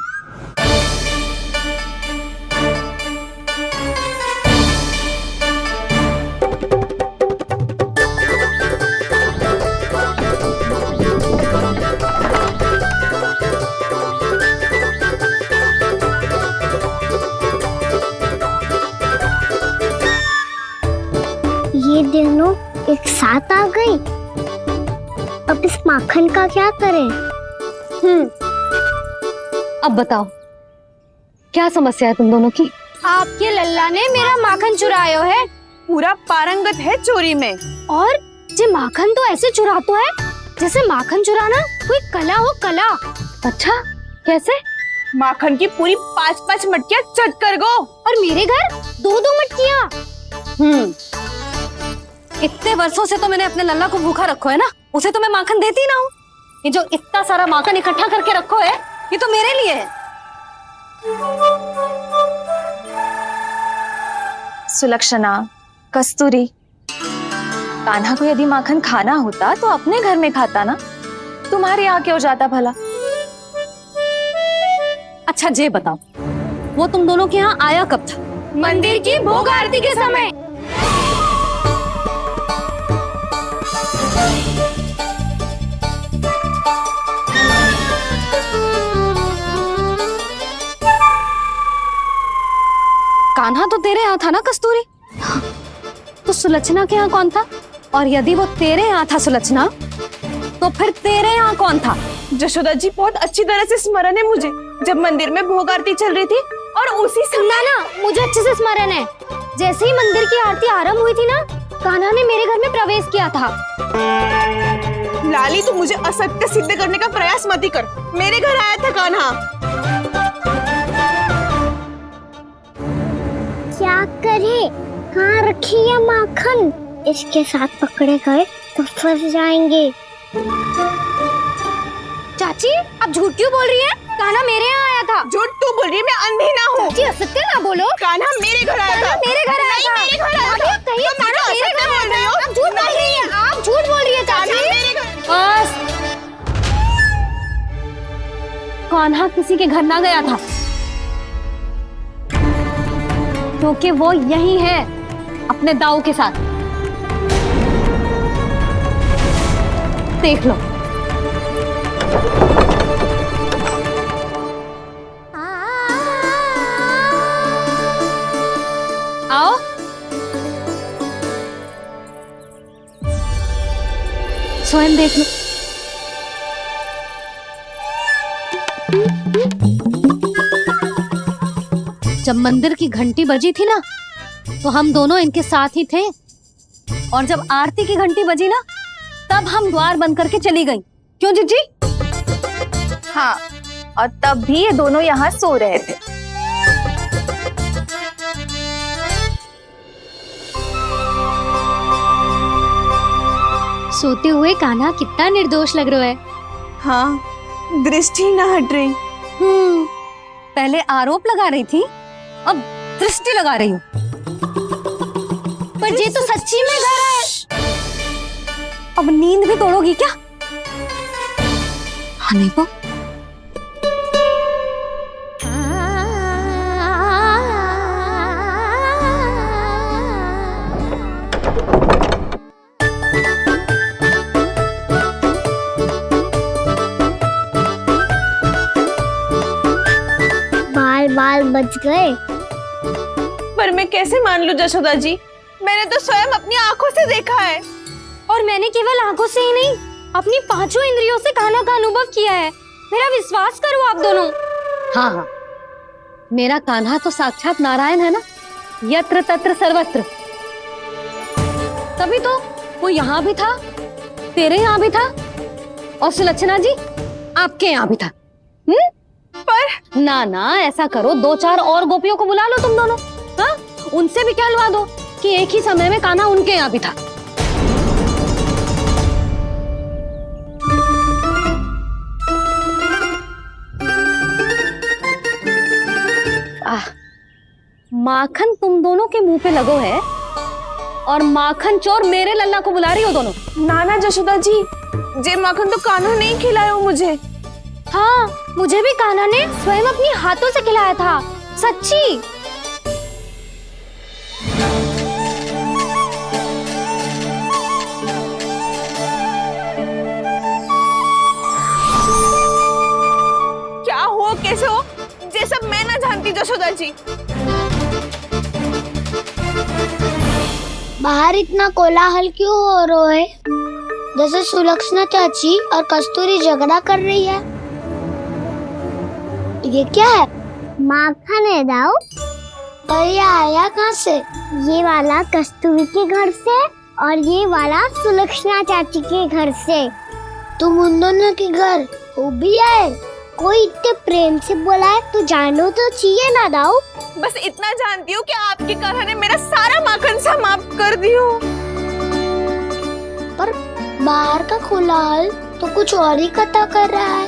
ये दोनों एक साथ आ गई। अब इस माखन का क्या करें? अब बताओ, क्या समस्या है तुम दोनों की? आपके लल्ला ने मेरा माखन चुरायो है। पूरा पारंगत है चोरी में। और जे माखन तो ऐसे चुराता है जैसे माखन चुराना कोई कला हो, कला। अच्छा, कैसे? माखन की पूरी 5-5 मटकियां चट कर गो। और मेरे घर 2-2 मटकियां। इतने वर्षों से तो मैंने अपने लल्ला को भूखा रखो है ना, उसे तो मैं माखन देती ना हूँ। ये जो इतना सारा माखन इकट्ठा करके रखो है, ये तो मेरे लिए है। सुलक्षणा, कस्तूरी, कान्हा को यदि माखन खाना होता तो अपने घर में खाता ना, तुम्हारे यहाँ क्यों जाता भला? अच्छा जे बताओ, वो तुम दोनों के यहाँ आया कब था? मंदिर की भोग आरती के समय। कान्हा तो तेरे यहाँ था ना कस्तूरी? तो सुलक्षणा के यहाँ कौन था? और यदि वो तेरे यहाँ था सुलक्षणा, तो फिर तेरे यहाँ कौन था? जशोदा जी, बहुत अच्छी तरह से स्मरण है मुझे, जब मंदिर में भोग आरती चल रही थी और उसी समय ना, मुझे अच्छे से स्मरण है। जैसे ही मंदिर की आरती आरंभ हुई थी ना, कान्हा ने मेरे घर में प्रवेश किया था। लाली, तू मुझे असत्य सिद्ध करने का प्रयास मत ही कर। मेरे घर आया था कान्हा। क्या करे, कहाँ रखी है माखन? इसके साथ पकड़े गए तो फंस जाएंगे। चाची, आप झूठ क्यों बोल रही हैं? कान्हा मेरे यहाँ आया था। झूठ तू बोल रही है, मैं अंधी ना हूँ। चाची, असत्य ना बोलो। कान्हा मेरे घर आया था। मेरे घर आया था। मेरे घर आया था। कहिए कान्हा मेरे घर आया था। आप झूठ बोल रही हैं। आप झूठ बोल रही हैं चाची। बस, कान्हा किसी के घर ना गया था, क्योंकि वो यही है अपने दाऊ के साथ। देख लो। आओ। स्वयं देख लो। जब मंदिर की घंटी बजी थी ना, तो हम दोनों इनके साथ ही थे, और जब आरती की घंटी बजी ना, तब हम द्वार बंद करके चली गई। क्यों जीजी? हाँ, और तब भी ये दोनों यहाँ सो रहे थे। सोते हुए कान्हा कितना निर्दोष लग रहा है। हाँ, दृष्टि ना हट रही। पहले आरोप लगा रही थी, अब दृष्टि लगा रही हूँ। पर ये तो सच्ची में घर है। अब नींद भी तोड़ोगी क्या? हने को बाल बच गए। पर मैं कैसे मान लूं जशोदा जी, मैंने तो स्वयं अपनी आंखों से देखा है। और मैंने केवल आंखों से ही नहीं, अपनी 5 इंद्रियों से कान्हा का अनुभव किया है। मेरा विश्वास करो आप दोनों। हाँ हाँ, मेरा कान्हा तो साक्षात नारायण है ना, यत्र तत्र सर्वत्र। तभी तो वो यहाँ भी था, तेरे यहाँ भी था, और सुलक्षणा जी आपके यहाँ भी था। पर ना ना, ऐसा करो, 2-4 और गोपियों को बुला लो तुम दोनों। हाँ, उनसे भी कहलवा दो कि एक ही समय में कान्हा उनके यहाँ भी था। माखन तुम दोनों के मुंह पे लगो है, और माखन चोर मेरे लल्ला को बुला रही हो दोनों। नाना जशोदा जी, जे माखन तो कान्हा ने ही खिलाया मुझे। हाँ, मुझे भी कान्हा ने स्वयं अपनी हाथों से खिलाया था, सच्ची। क्या हो, कैसे हो, ये सब मैं ना जानती जशोदा जी। बाहर इतना कोलाहल क्यों हो रहा है? जैसे सुलक्षणा चाची और कस्तूरी झगड़ा कर रही है। ये क्या है? माखन है दाऊ। और ये आया कहाँ से? ये वाला कस्तूरी के घर से, और ये वाला सुलक्षणा चाची के घर से। तुम उन दोनों के घर हो भी आए? कोई इतने प्रेम से बोला है तो जानो तो चाहिए ना दाऊ। बस इतना जानती हूँ कि आपकी कान्हा ने मेरा सारा माखन समाप्त कर दियो। पर बाहर का खुलाल तो कुछ और ही कथा कर रहा है।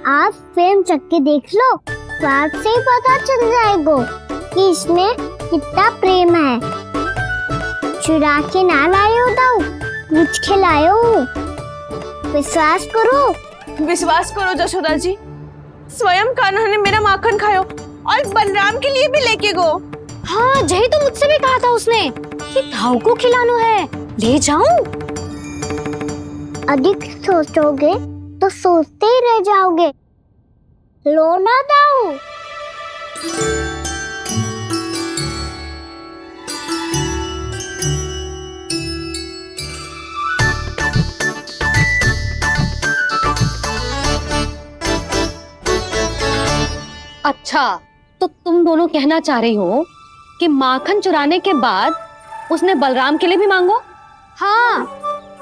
आप फिल्म चख के देख लो, स्वाद से ही पता चल जाएगा कि इसमें कितना प्रेम है। चुरा के ना लायो दाऊ, मुझ खिलायो। विश्वास करो जशोदा जी, स्वयं कान्हा ने मेरा माखन खायो और बलराम के लिए भी लेके गो। हाँ, यही तो मुझसे भी कहा था उसने कि दाऊ को खिलाना है, ले जाऊं। अधिक सोचोगे तो सोचते ही रह जाओगे। लो ना दाऊ। अच्छा, तो तुम दोनों कहना चाह रही हो कि माखन चुराने के बाद उसने बलराम के लिए भी मांगो? हाँ,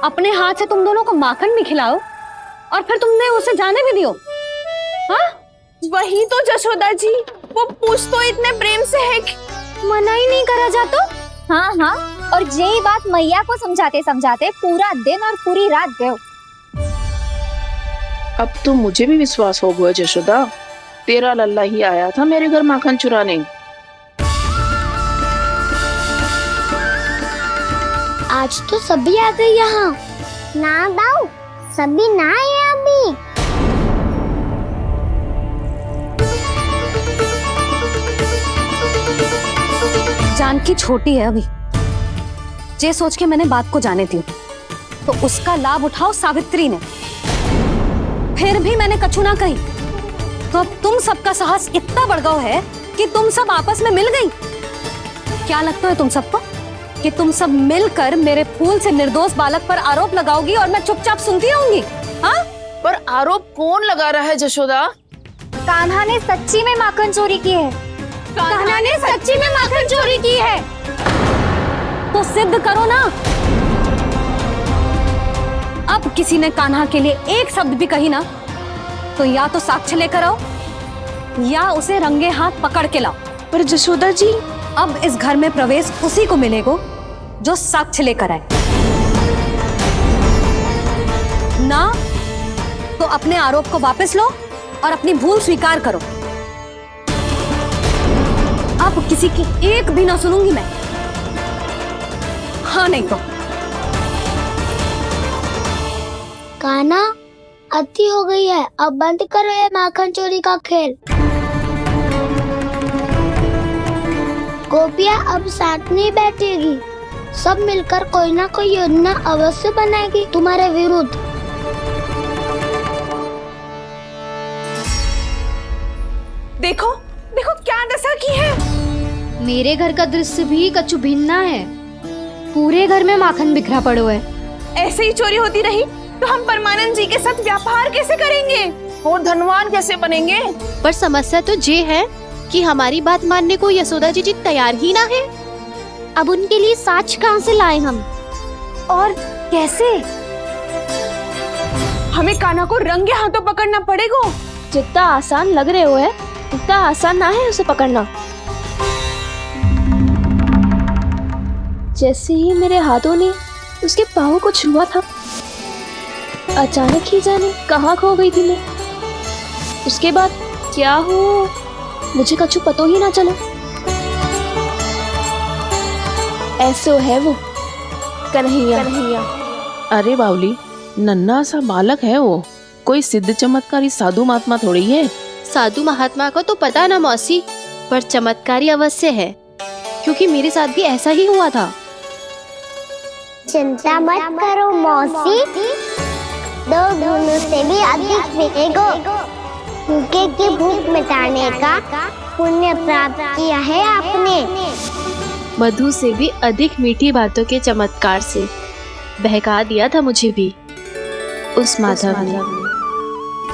अपने हाथ से तुम दोनों को माखन भी खिलाओ और फिर तुमने उसे जाने भी दियो। हाँ? वही तो जशोदा जी, वो पूछ तो इतने प्रेम से है कि मना ही नहीं करा जाता। हाँ हाँ, और यही बात मैया को समझाते समझाते पूरा दिन और पूरी रात गए। अब तो मुझे भी विश्वास हो गया जशोदा, तेरा लल्ला ही आया था मेरे घर माखन चुराने। आज तो सभी आ गए यहाँ। ना दाऊ, सभी ना आए अभी। जानकी छोटी है अभी, जे सोच के मैंने बात को जाने दी, तो उसका लाभ उठाओ सावित्री ने। फिर भी मैंने कछु ना कही, तो अब तुम सबका साहस इतना बढ़ गया है कि तुम सब आपस में मिल गई। क्या लगता है तुम सबको कि तुम सब मिलकर मेरे फूल से निर्दोष बालक पर आरोप लगाओगी और मैं चुपचाप सुनती रहूंगी? हाँ? पर आरोप कौन लगा रहा है जशोदा? कान्हा ने सच्ची में माखन चोरी की है। कान्हा ने सच्ची में माखन चोरी की है तो सिद्ध करो ना। अब किसी ने कान्हा के लिए एक शब्द भी कही ना, तो या तो साक्ष्य लेकर आओ या उसे रंगे हाथ पकड़ के लाओ। पर जशोदा जी, अब इस घर में प्रवेश उसी को मिलेगा जो साक्ष्य लेकर आए। ना तो अपने आरोप को वापस लो और अपनी भूल स्वीकार करो। अब किसी की एक भी ना सुनूंगी मैं। हाँ नहीं तो कान्हा, अति हो गई है, अब बंद करो ये माखन चोरी का खेल। गोपिया अब साथ नहीं बैठेगी, सब मिलकर कोई ना कोई योजना अवश्य बनाएगी तुम्हारे विरुद्ध। देखो देखो क्या दशा की है। मेरे घर का दृश्य भी कछु भिन्न है। पूरे घर में माखन बिखरा पड़ो है। ऐसे ही चोरी होती रही तो हम परमानंद जी के साथ व्यापार कैसे करेंगे और धनवान कैसे बनेंगे? पर समस्या तो ये है कि हमारी बात मानने को यशोदा जी तैयार ही ना है। अब उनके लिए साक्ष्य कहाँ से लाएं हम, और कैसे? हमें कान्हा को रंगे हाथों पकड़ना पड़ेगा। जितना आसान लग रहे हो है उतना आसान ना है उसे पकड़ना। जैसे ही मेरे हाथों ने उसके पाँव को छुआ था, अचानक ही जाने कहाँ खो गई थी मैं। उसके बाद क्या हो मुझे कछु पतो ही ना चला। ऐसे है वो कन्हैया। अरे बावली, नन्हा सा बालक है वो, कोई सिद्ध चमत्कारी साधु महात्मा थोड़ी है। साधु महात्मा को तो पता ना मौसी, पर चमत्कारी अवश्य है, क्योंकि मेरे साथ भी ऐसा ही हुआ था। चिंता मत करो मौसी, 2 गुणों से भी अधिक मिलेगा। भूखे की भूख मिटाने का पुण्य प्राप्त किया है आपने। मधु से भी अधिक मीठी बातों के चमत्कार से बहका दिया था मुझे भी उस माधव ने।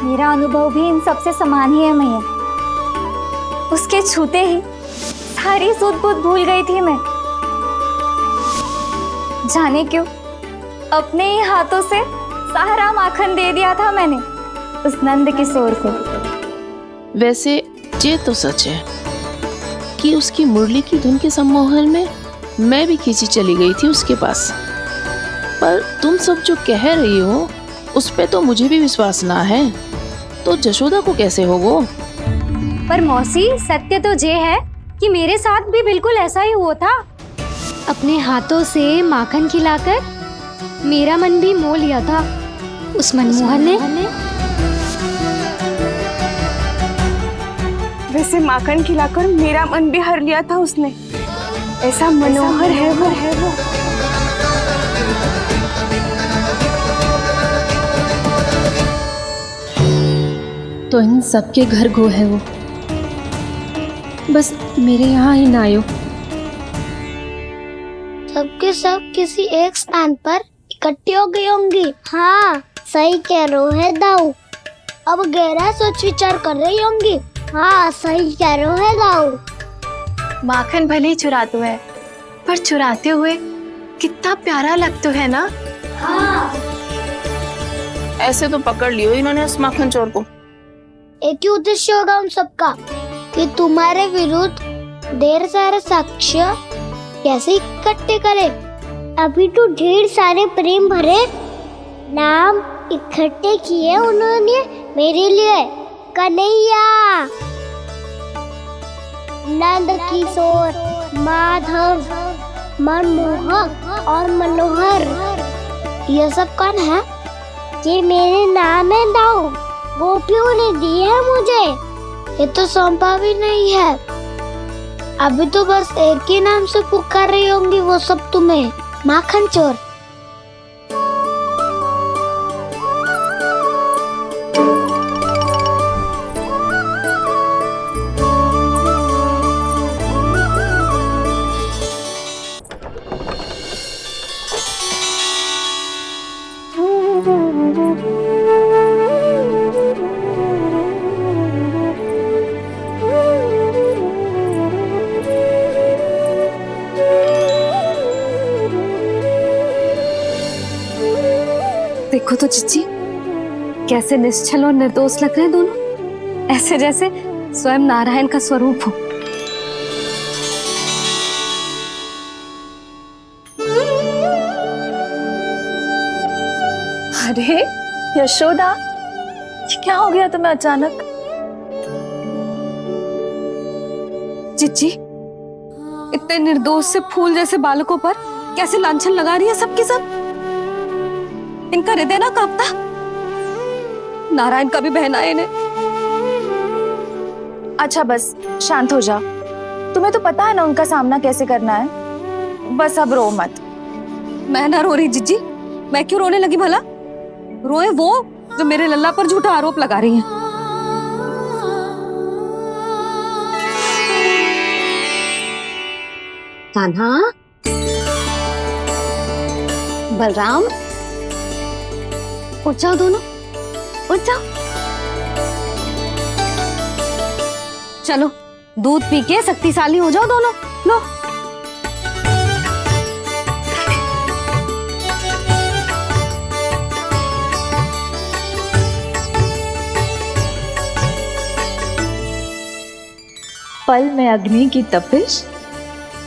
मेरा अनुभव भी इन सबसे समान ही है मैया। उसके छूते ही सारी सूझबूझ भूल गई थी मैं। जाने क्यों, अपने ही हाथों से सारा माखन दे दिया था मैंने उस नंद किशोर को। वैसे ये तो सच है कि उसकी मुरली की धुन के सम्मोहन में मैं भी खींची चली गई थी उसके पास। पर तुम सब जो कह रही हो उस पे तो मुझे भी विश्वास ना है, तो जशोदा को कैसे हो वो? पर मौसी, सत्य तो ये है कि मेरे साथ भी बिल्कुल ऐसा ही हुआ था। अपने हाथों से माखन खिलाकर मेरा मन भी मोह लिया था उस मनमोहन ने। वैसे माखन खिलाकर मेरा मन भी हर लिया था उसने। ऐसा मनोहर है वो। तो इन सबके घर गो है वो, बस मेरे यहाँ ही ना आयो। सबके सब किसी एक स्थान पर इकट्ठी हो गई होंगी। हाँ, सही कह रहे है दाऊ। अब गहरा सोच विचार कर रही होंगी। हाँ, सही कह रहे है दाऊ। माखन भले ही चुराते है, पर चुराते हुए कितना प्यारा लगता है ना। हाँ। ऐसे तो पकड़ लियो इन्होंने उस माखन चोर को। एक ही उद्देश्य होगा उन सबका कि तुम्हारे विरुद्ध ढेर सारे साक्ष्य कैसे इकट्ठे करे। अभी तो ढेर सारे प्रेम भरे नाम इकट्ठे किए उन्होंने मेरे लिए। कन्हैया, नंद किशोर, माधव, मनमोहक और मनोहर, ये सब कौन है? ये मेरे नाम है दाऊ। गोपियों ने दी है मुझे, ये तो सौंपा भी नहीं है। अभी तो बस एक ही नाम से पुकार रही होंगी वो सब तुम्हें, माखन चोर। देखो तो चिच्ची, कैसे निश्चल और निर्दोष लग रहे हैं दोनों, ऐसे जैसे स्वयं नारायण का स्वरूप हो। अरे यशोदा, ये क्या हो गया तुम्हें अचानक? चिच्ची, इतने निर्दोष से फूल जैसे बालकों पर कैसे लांछन लगा रही है सबकी सब। इनका हृदय ना कांपता? नारायण का भी बहना है इन्हें। अच्छा बस शांत हो जा, तुम्हें तो पता है ना उनका सामना कैसे करना है। बस अब रो मत। मैं ना रो रही जिज्जी, मैं क्यों रोने लगी भला? रोए वो जो मेरे लल्ला पर झूठा आरोप लगा रही हैं। कान्हा, बलराम, उठ जाओ दोनों, उठ जाओ। चलो दूध पी के शक्तिशाली हो जाओ दोनों। लो। पल में अग्नि की तपिश,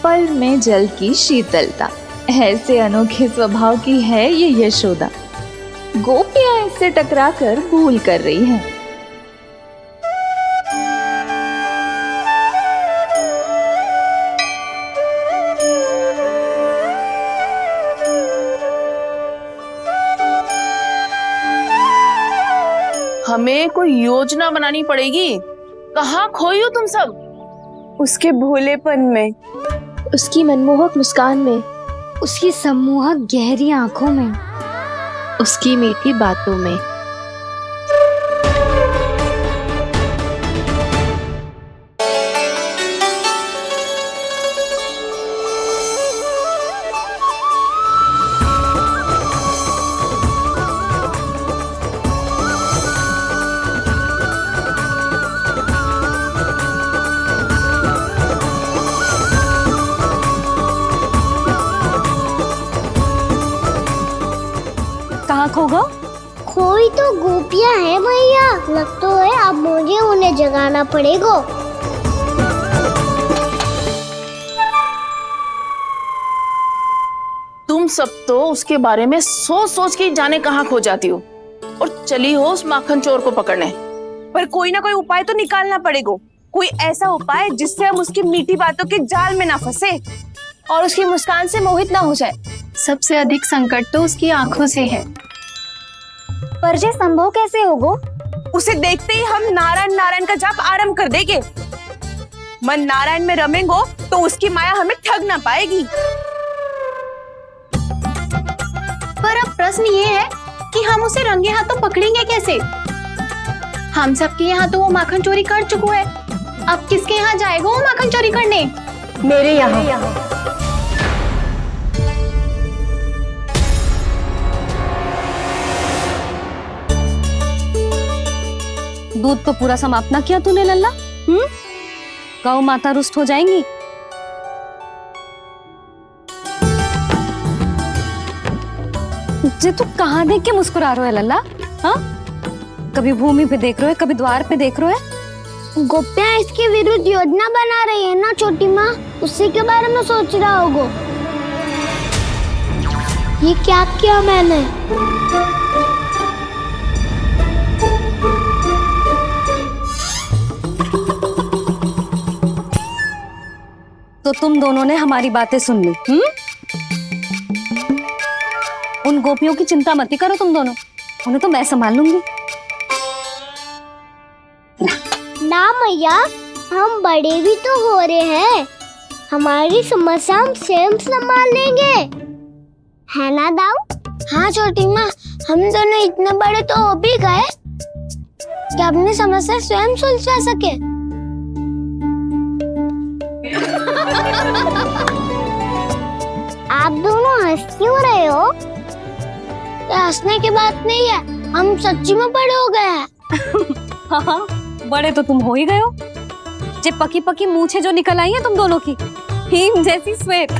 पल में जल की शीतलता, ऐसे अनोखे स्वभाव की है ये यशोदा। गोपियां इससे टकराकर भूल कर रही हैं। हमें कोई योजना बनानी पड़ेगी। कहाँ खोई हो तुम सब? उसके भोलेपन में, उसकी मनमोहक मुस्कान में, उसकी सम्मोहक गहरी आंखों में, उसकी मीठी बातों में। होगा? कोई तो गोपियां हैं भैया, लगता है अब मुझे उन्हें जगाना पड़ेगा। तुम सब तो उसके बारे में सोच सोच के जाने कहाँ खो जाती हो और चली हो उस माखन चोर को पकड़ने। पर कोई ना कोई उपाय तो निकालना पड़ेगा, कोई ऐसा उपाय जिससे हम उसकी मीठी बातों के जाल में ना फंसे और उसकी मुस्कान से मोहित ना हो जाए। सबसे अधिक संकट तो उसकी आंखों से है। पर ये संभव कैसे होगा? उसे देखते ही हम नारायण नारायण का जाप आरंभ कर देंगे। मन नारायण में रमेंगो तो उसकी माया हमें ठग ना पाएगी। पर अब प्रश्न ये है कि हम उसे रंगे हाथों पकड़ेंगे कैसे? हम सबके यहाँ तो वो माखन चोरी कर चुका है, अब किसके यहाँ जाएगा वो माखन चोरी करने? मेरे यहाँ। दूध तो पूरा समाप्त ना किया तूने लल्ला। गौ माता रुष्ट हो जाएंगी। जे तू कहाँ देख के मुस्कुरा रहे हो लल्ला? हाँ, कभी भूमि पे देख रहे हो, कभी द्वार पे देख रहे हो। गोपियां इसके विरुद्ध योजना बना रही है ना छोटी माँ, उसी के बारे में सोच रहा होगा। ये क्या किया मैंने? तो तुम दोनों ने हमारी बातें सुन ली। उन गोपियों की चिंता मत करो तुम दोनों, उन्हें तो मैं संभाल लूंगी। ना मैया, हम बड़े भी तो हो रहे हैं, हमारी समस्या हम स्वयं संभाल लेंगे, है ना दाऊ? हाँ छोटी माँ, हम दोनों इतने बड़े तो हो भी गए कि अपनी समस्या स्वयं सुलझा सके। आप दोनों हंस क्यों रहे हो? ये हंसने की बात नहीं है, हम सच्ची में बड़े हो गए हैं। हाँ, बड़े तो तुम हो ही गए हो। जे पकी पकी मूछें जो निकल आई हैं तुम दोनों की, हिम जैसी श्वेत।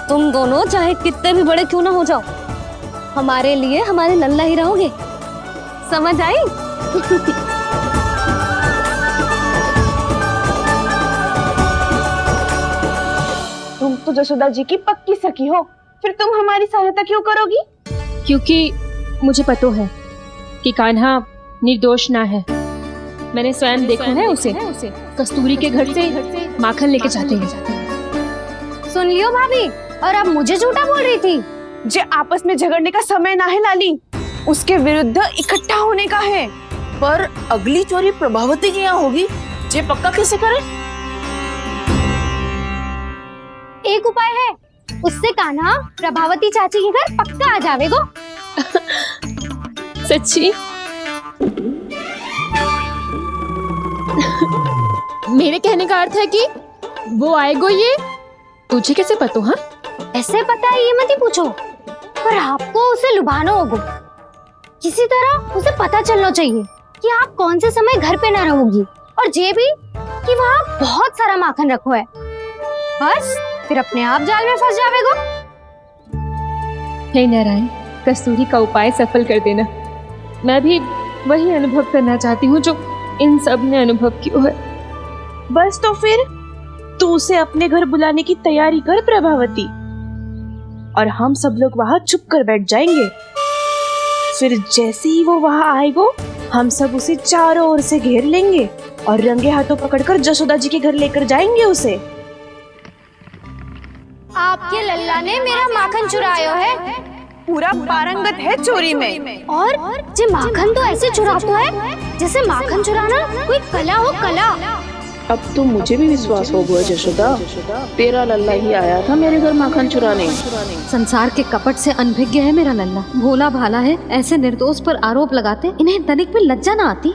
तुम दोनों चाहे कितने भी बड़े क्यों ना हो जाओ, हमारे लिए हमारे लल्ला ही रहोगे, समझ आई? तुम तो जसोदा जी की पक्की सखी हो, फिर तुम हमारी सहायता क्यों करोगी? क्योंकि मुझे पता है कि कान्हा निर्दोष ना है। मैंने स्वयं देखा है उसे कस्तूरी के घर से माखन लेके जाते हैं। सुन लियो भाभी, और अब मुझे झूठा बोल रही थी। जे आपस में झगड़ने का समय ना है लाली, उसके विरुद्ध इकट्ठा होने का है। पर अगली चोरी प्रभावती की यहाँ होगी, जे पक्का कैसे करे? एक उपाय है, उससे कान्हा प्रभावती चाची के घर पक्का आ जावेगो। सच्ची? मेरे कहने का अर्थ है कि वो आएगो, ये तुझे कैसे पता? हाँ, ऐसे पता है ये मत ही पूछो, पर आपको उसे लुभाना होगा। किसी तरह उसे पता चलना चाहिए कि आप कौन से समय घर पे ना रहोगी, और ये भी कि वहाँ बहुत सारा माखन रखो है। बस फिर अपने आप जाल में फंस जावेगो। हे नारायण, कस्तूरी का उपाय सफल कर देना। मैं भी वही अनुभव करना चाहती हूँ जो इन सब ने अनुभव किया है। बस तो फिर तू उसे अपने घर बुलाने की तैयारी कर प्रभावती, और हम सब लोग वहाँ चुप कर बैठ जाएंगे। फिर जैसे ही वो वहाँ आएगा, हम सब उसे चारों ओर से घेर लेंगे और रंगे हाथों पकड़कर जसोदा जी के घर लेकर जाएंगे उसे। आपके लल्ला ने मेरा माखन चुराया है, पूरा पारंगत है चोरी में। और जे माखन तो ऐसे चुराता है जैसे माखन चुराना कोई कला हो, कला। अब तो मुझे भी विश्वास हो गया जशोदा, तेरा लल्ला ही आया था मेरे घर माखन चुराने। संसार के कपट से अनभिज्ञ है मेरा लल्ला, भोला भाला है। ऐसे निर्दोष पर आरोप लगाते इन्हें तनिक भी लज्जा ना आती।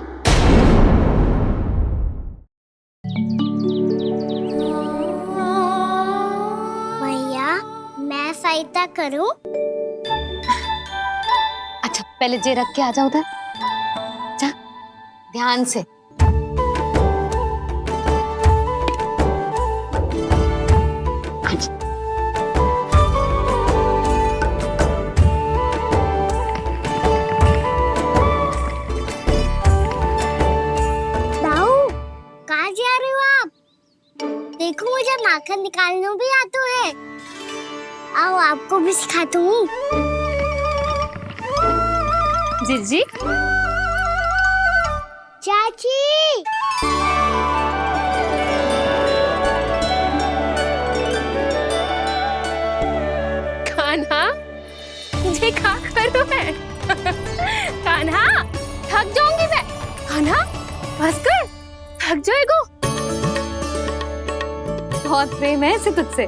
भैया, मैं सहायता करूं? अच्छा, पहले जे रख के आ जाओ उधर। ध्यान से। दाऊ, कहाँ जा रहे हो आप? देखो मुझे माखन निकालना भी आता है। आओ आपको भी सिखाता हूँ। जिज्जी, चाची, कान्हा, ये क्या कर रहे है? कान्हा, थक जाऊंगी मैं। कान्हा, बस कर, थक जाएगा। बहुत प्रेम है इसे तुझसे।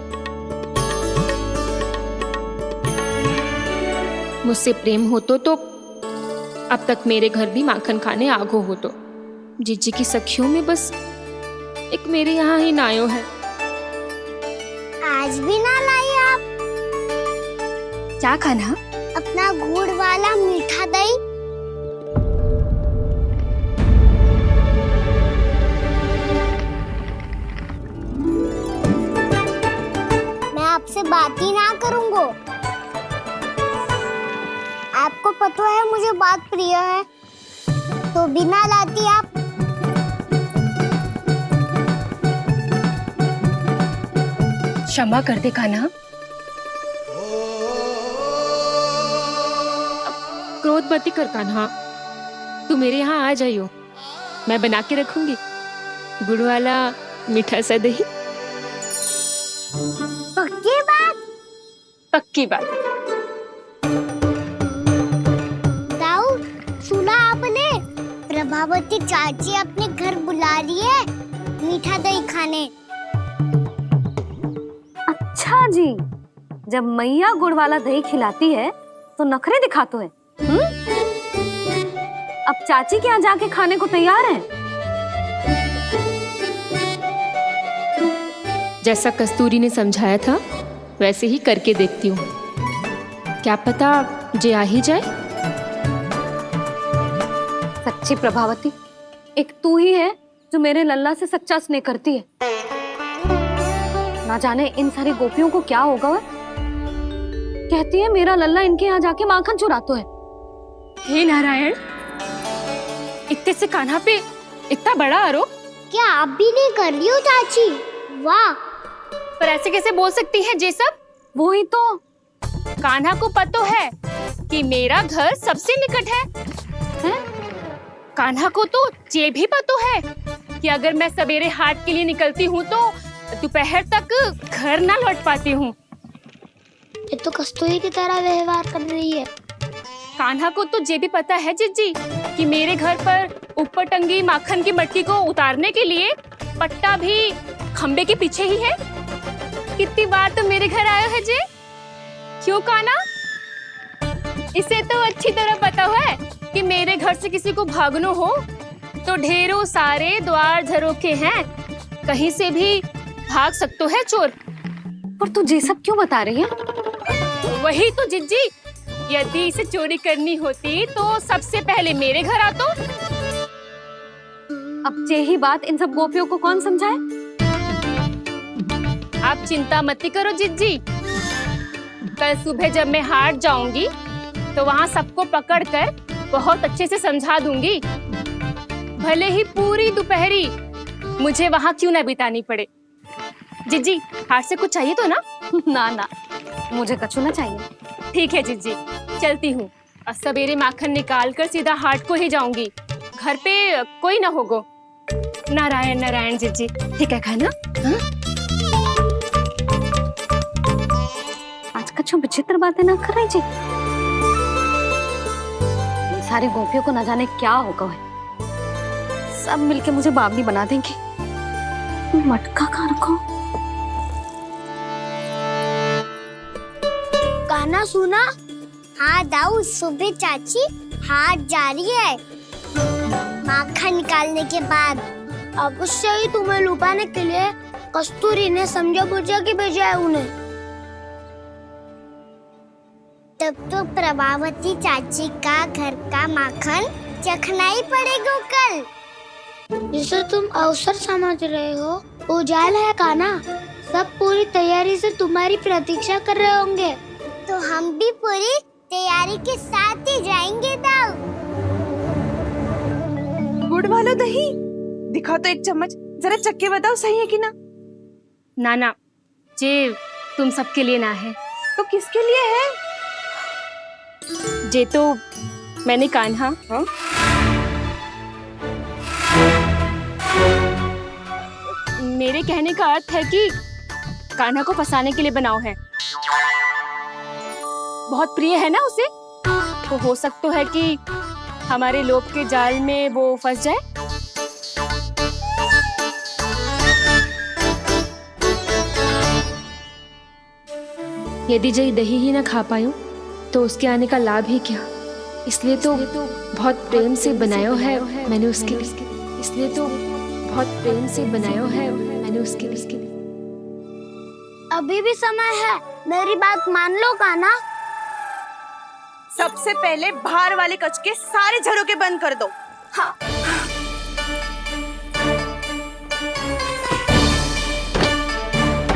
मुझसे प्रेम हो तो अब तक मेरे घर भी माखन खाने आगो हो तो। जीजी की सखियों में बस एक मेरे यहाँ ही नायो है। आज भी ना लाई आप? क्या खाना? अपना गुड़ वाला मीठा दही। मैं आपसे बात ही ना करूंगा। आपको पता है मुझे बात प्रिय है, तो बिना लाती आप। क्षमा कर दे कान्हा। क्रोध मत कर कान्हा, तू मेरे यहाँ आ जाइयो, मैं बना के रखूंगी गुड़ वाला मीठा सा दही। पक्की बात? पक्की बात। दाऊ, सुना आपने? प्रभावती चाची अपने घर बुला रही है मीठा दही खाने। अच्छा जी, जब मैया गुड़ वाला दही खिलाती है तो नखरे दिखाते हैं। अब चाची के यहाँ जाके खाने को तैयार हैं। जैसा कस्तूरी ने समझाया था वैसे ही करके देखती हूँ, क्या पता जे आ ही जाए। सच्ची प्रभावती, एक तू ही है जो मेरे लल्ला से सच्चा स्नेह करती है। ना जाने इन सारी गोपियों को क्या होगा। वह कहती है मेरा लल्ला इनके यहाँ जाके माखन चुराता है। हे नारायण, इतने से कान्हा पे इतना बड़ा आरोप। क्या आप भी नहीं कर रही हो चाची? वाह, पर ऐसे कैसे बोल सकती है जे सब? वो ही तो। कान्हा को पता है कि मेरा घर सबसे निकट है? कान्हा को तो ये भी पता है कि अगर मैं सवेरे हाट के लिए निकलती हूँ तो दोपहर तक घर ना लौट पाती हूँ। ये तो कस्तूरी की तरह व्यवहार कर रही है। कान्हा को तो ये भी पता है जिज्जी कि मेरे घर पर ऊपर टंगी माखन की मटकी को उतारने के लिए पट्टा भी खंबे के पीछे ही है। कितनी बार तो मेरे घर आया है जी। क्यों कान्हा? इसे तो अच्छी तरह पता है कि मेरे घर से किसी को भागना हो तो ढेरों सारे द्वार झरोखे हैं, कहीं से भी भाग सकते है चोर। पर तू ये सब क्यों बता रही है? वही तो जिज्जी, यदि इसे चोरी करनी होती तो सबसे पहले मेरे घर आतो। अब यही बात इन सब गोपियों को कौन समझाए? आप चिंता मत करो जिज्जी, कल सुबह जब मैं हाट जाऊंगी तो वहाँ सबको पकड़कर बहुत अच्छे से समझा दूंगी, भले ही पूरी दोपहरी मुझे वहाँ क्यों ना बितानी पड़े। जिज्जी, हाट से कुछ चाहिए तो ना? ना ना, मुझे कछु ना चाहिए। ठीक है जिज्जी, चलती हूँ। और सवेरे माखन निकाल कर सीधा हाट को ही जाऊंगी, घर पे कोई ना होगो। नारायण नारायण जिज्जी, ठीक है खाना? आज कछु विचित्र बातें ना कर रही जी। सारी गोपियों को न जाने क्या होगा है। सब मिलके मुझे बावली बना देंगे। मटका कहाँ रखो? गाना सुना? हाँ दाऊ, सुबह चाची हाट जा रही है माखन निकालने के बाद। अवश्य ही तुम्हें लुभाने के लिए कस्तूरी ने समझा बुझा के भेजा है उन्हें। तब तो प्रभावती चाची का घर का माखन चखना ही पड़ेगा कल। जिसे तुम अवसर समझ रहे हो, उजाला है कान्हा। सब पूरी तैयारी से तुम्हारी प्रतीक्षा कर रहे होंगे। तो हम भी पूरी तैयारी के साथ ही जाएंगे दाऊ। गुड़ वाला दही दिखा तो एक चम्मच, जरा चख के बताओ सही है कि ना। ना जे तुम सबके लिए ना है तो किसके लिए है? जे तो मैंने कान्हा मेरे कहने का अर्थ है कि कान्हा को फंसाने के लिए बनाओ है। बहुत प्रिय है ना उसे, तो हो सकता है कि हमारे लोभ के जाल में वो फंस जाए। यदि जय दही ही ना खा पायो तो उसके आने का लाभ ही क्या। इसलिए तो बहुत प्रेम से बनायो है मैंने उसके लिए। इसलिए तो बहुत प्रेम से बनायो है मैंने उसके लिए। अभी भी समय है, मेरी बात मान लो कान्हा। सबसे पहले बाहर वाले कच के सारे झरोके बंद कर दो। हाँ।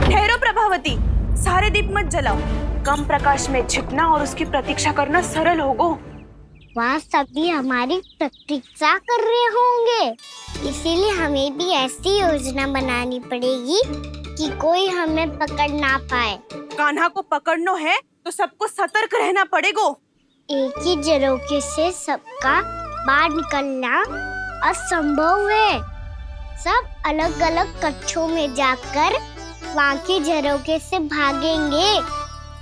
ठहरो प्रभावती, सारे दीप मत जलाओ। कम प्रकाश में छिपना और उसकी प्रतीक्षा करना सरल होगा। वहाँ सभी हमारी प्रतीक्षा कर रहे होंगे, इसीलिए हमें भी ऐसी योजना बनानी पड़ेगी कि कोई हमें पकड़ ना पाए। कान्हा को पकड़ना है तो सबको सतर्क रहना पड़ेगा। एक ही झरोखे से सबका बाहर निकलना असंभव है। सब अलग अलग कक्षों में जाकर वहाँ के झरोखे से भागेंगे।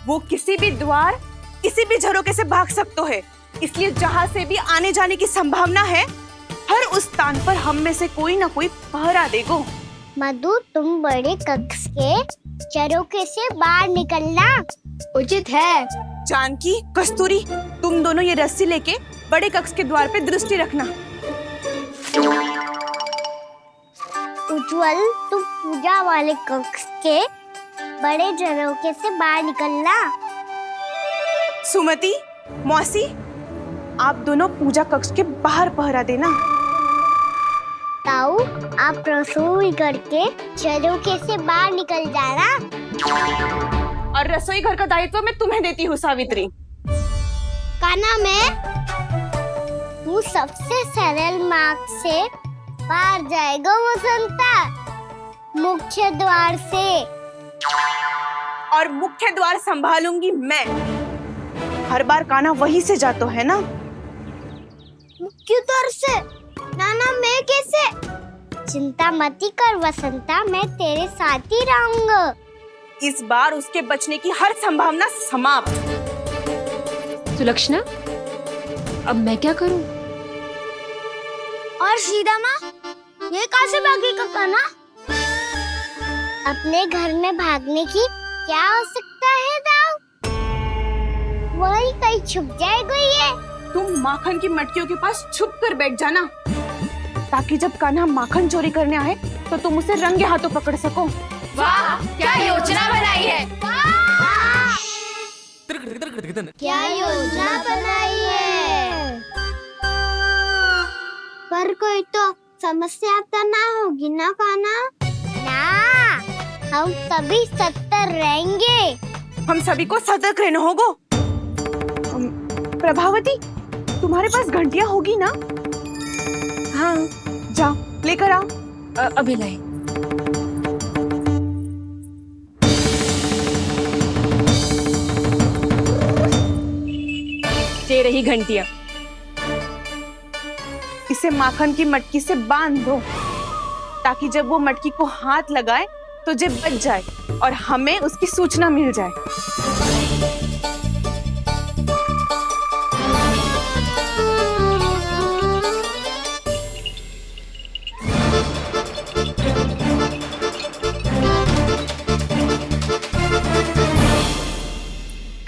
वो किसी भी द्वार, किसी भी झरोखे से भाग सकते है, इसलिए जहाँ से भी आने जाने की संभावना है, हर उस स्थान पर हम में से कोई ना कोई पहरा देगा। मधु, तुम बड़े कक्ष के झरोखे से बाहर निकलना उचित है। जानकी, कस्तूरी, तुम दोनों ये रस्सी लेके बड़े कक्ष के द्वार पे दृष्टि रखना। उज्जवल, तुम पूजा वाले कक्ष के बड़े झरोखे से बाहर निकलना। सुमति, मौसी, आप दोनों पूजा कक्ष के बाहर पहरा देना। ताऊ, आप रसोई घर के झरोखे से बाहर निकल जाना। और रसोई घर का दायित्व मैं तुम्हें देती हूँ सावित्री। कान्हा, तू सबसे सरल मार्ग से बाहर जाएगा वसंता, मुख्य द्वार से। और मुख्य द्वार संभालूंगी मैं। हर बार कान्हा वहीं से जाता है ना। मुख्य द्वार से? नाना, मैं कैसे? चिंता मत कर वसंता, मैं तेरे साथ ही रहूंगा। इस बार उसके बचने की हर संभावना समाप्त। सुलक्षणा, अब मैं क्या करूं? और सीधा माँ, ये कहाँ से भागेगा कान्हा? अपने घर में भागने की क्या हो सकता है दाऊ? वही कहीं छुप जाएगा ये। तुम माखन की मटकियों के पास छुप कर बैठ जाना, ताकि जब कान्हा माखन चोरी करने आए तो तुम उसे रंगे हाथों पकड़ सको। वाह, क्या योजना बनाई है। क्या योजना बनाई है? पर कोई तो समस्या तो ना होगी ना कान्हा? ना, हम सभी सतर्क रहेंगे। हम सभी को सतर्क रहना होगा। प्रभावती, तुम्हारे पास घंटियां होगी ना? हाँ, जाओ लेकर आओ। अभी लाई। ये रही घंटियां। इसे माखन की मटकी से बांध दो, ताकि जब वो मटकी को हाथ लगाए तो जे बच जाए और हमें उसकी सूचना मिल जाए।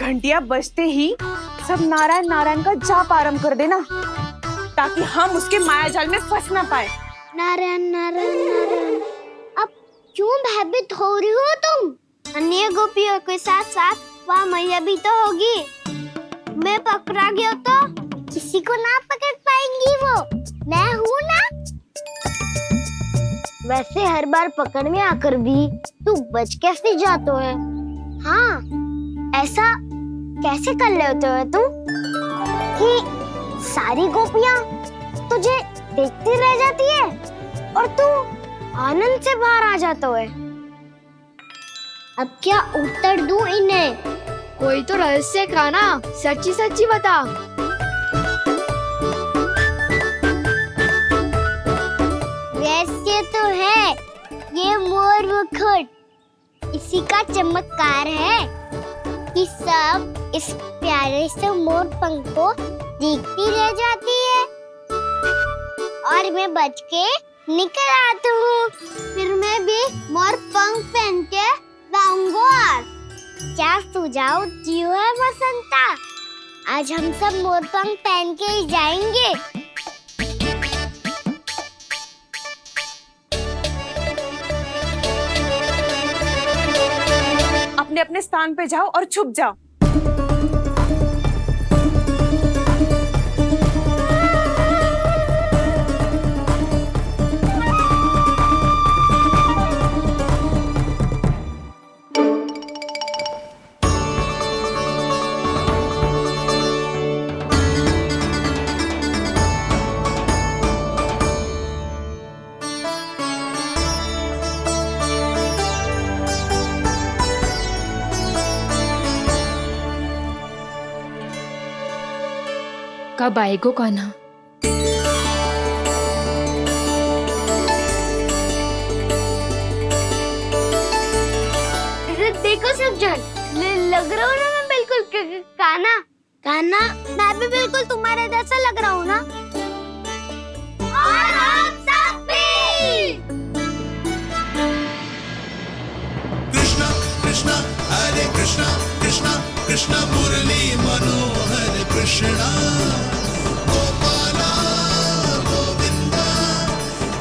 घंटियां बजते ही सब नारायण नारायण का जाप आरंभ कर देना, ताकि हम उसके मायाजाल में फंस ना पाए। नारायण नारायण नारायण। अब क्यों भयभीत हो रही हो तुम? अन्य गोपियों के साथ साथ वहाँ मैया भी तो होगी। मैं पकड़ा गया तो किसी को ना पकड़ पाएंगी वो, मैं हूँ ना। वैसे हर बार पकड़ने आकर भी तू बच कैसे जाता है? हाँ, ऐसा कैसे कर लेते हो तुम कि सारी गोपियां तुझे देखती रह जाती है और तू आनंद से बाहर आ जाता है? अब क्या उत्तर दूं इन्हें? कोई तो रहस्य का ना, सच्ची सच्ची बता। रहस्य तो है, ये मोर मुकुट इसी का चमत्कार है कि सब इस प्यारे से मोर पंख को देखती रह जाती है और मैं बच के निकल आता हूँ। फिर मैं भी मोर पंख पहन के गाऊंगा। क्या सुझाव दियो है बसंता? आज हम सब मोर पंख पहन के ही जाएंगे। अपने अपने स्थान पे जाओ और छुप जाओ। कब आएगो कान्हा? देखो सब जन, लग रहा हूँ ना मैं बिल्कुल कान्हा। कान्हा, मैं भी बिल्कुल तुम्हारे जैसा लग रहा हूँ ना? और हम सब भी। कृष्णा कृष्णा हरे कृष्णा कृष्णा कृष्णा मुरली मनोहर कृष्णा गोपाला गोविंदा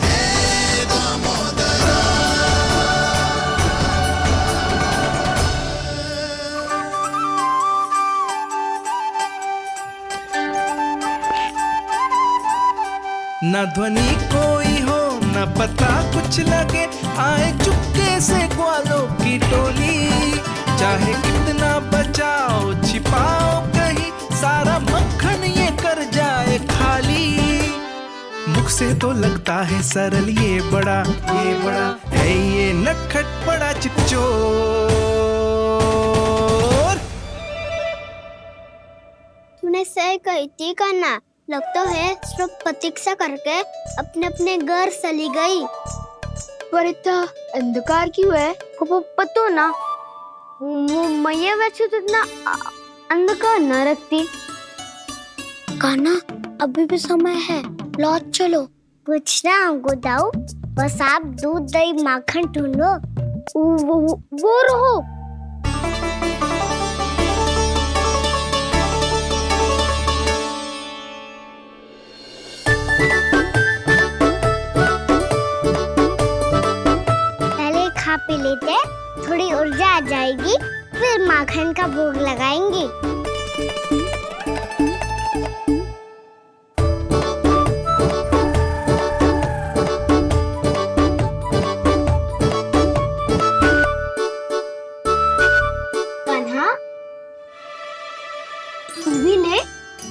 हे दामोदरा। न ध्वनि कोई हो न पता कुछ लगे, आए चुपके से ग्वालों की टोली। चाहे कितना बचाओ छिपाओ कहीं, सारा मक्खन ये कर जाए खाली। मुख से तो लगता है सरल ये बड़ा है ये नटखट बड़ा चिकचोर। तूने सही कही थी कान्हा, लगता है सब प्रतीक्षा करके अपने अपने घर चली गई। पर इतना अंधकार क्यों है? पतो ना, मैया वैसे तो इतना अंधकार न रखती। कान्हा, अभी भी समय है, लौट चलो। कुछ ना हमको दाऊ, बस आप दूध दही माखन ढूंढो। वो रहो। पहले खा पी लेते, थोड़ी ऊर्जा आ जाएगी, फिर माखन का भोग लगाएंगे। कान्हा, तू भी ले,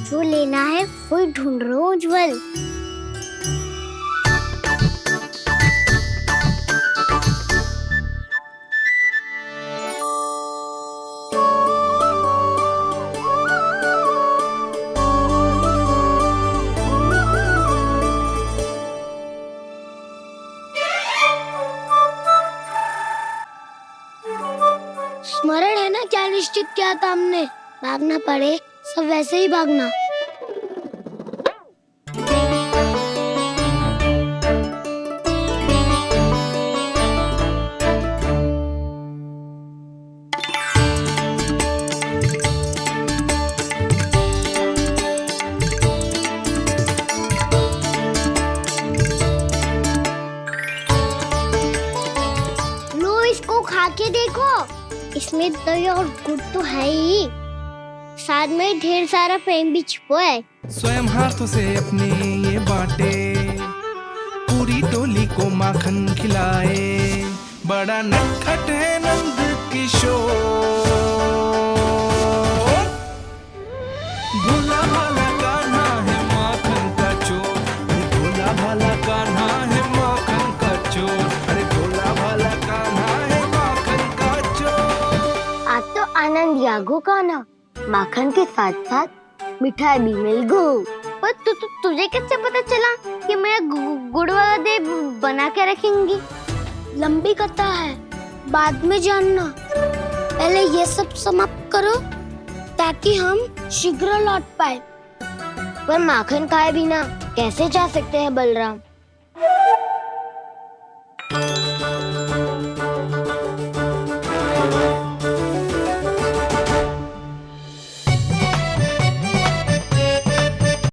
जो लेना है वो ढूंढ रहा हूँ उज्जवल। स्मरण है ना क्या निश्चित किया था हमने? भागना पड़े सब वैसे ही भागना। लो, इसको खा के देखो, इसमें दही और गुड़ तो है ही। साथ में ढेर सारा प्रेम भी छुपा है। स्वयं हाथों से अपने ये बाटे, पूरी टोली को माखन खिलाए, बड़ा नटखट है नंद किशोर। भोला भाला कान्हा है माखन का चोर, अरे भोला भाला कान्हा है माखन का चोर, अरे भोला भाला कान्हा है माखन का चोर। आज तो आनंद यागो कान्हा, माखन के साथ साथ मिठाई भी मिल गई। पर तुझे कैसे पता चला कि मैं गुड़ वाला देव बना के रखेंगी? लंबी कथा है, बाद में जानना। पहले ये सब समाप्त करो ताकि हम शीघ्र लौट पाए। पर माखन खाए बिना कैसे जा सकते हैं बलराम?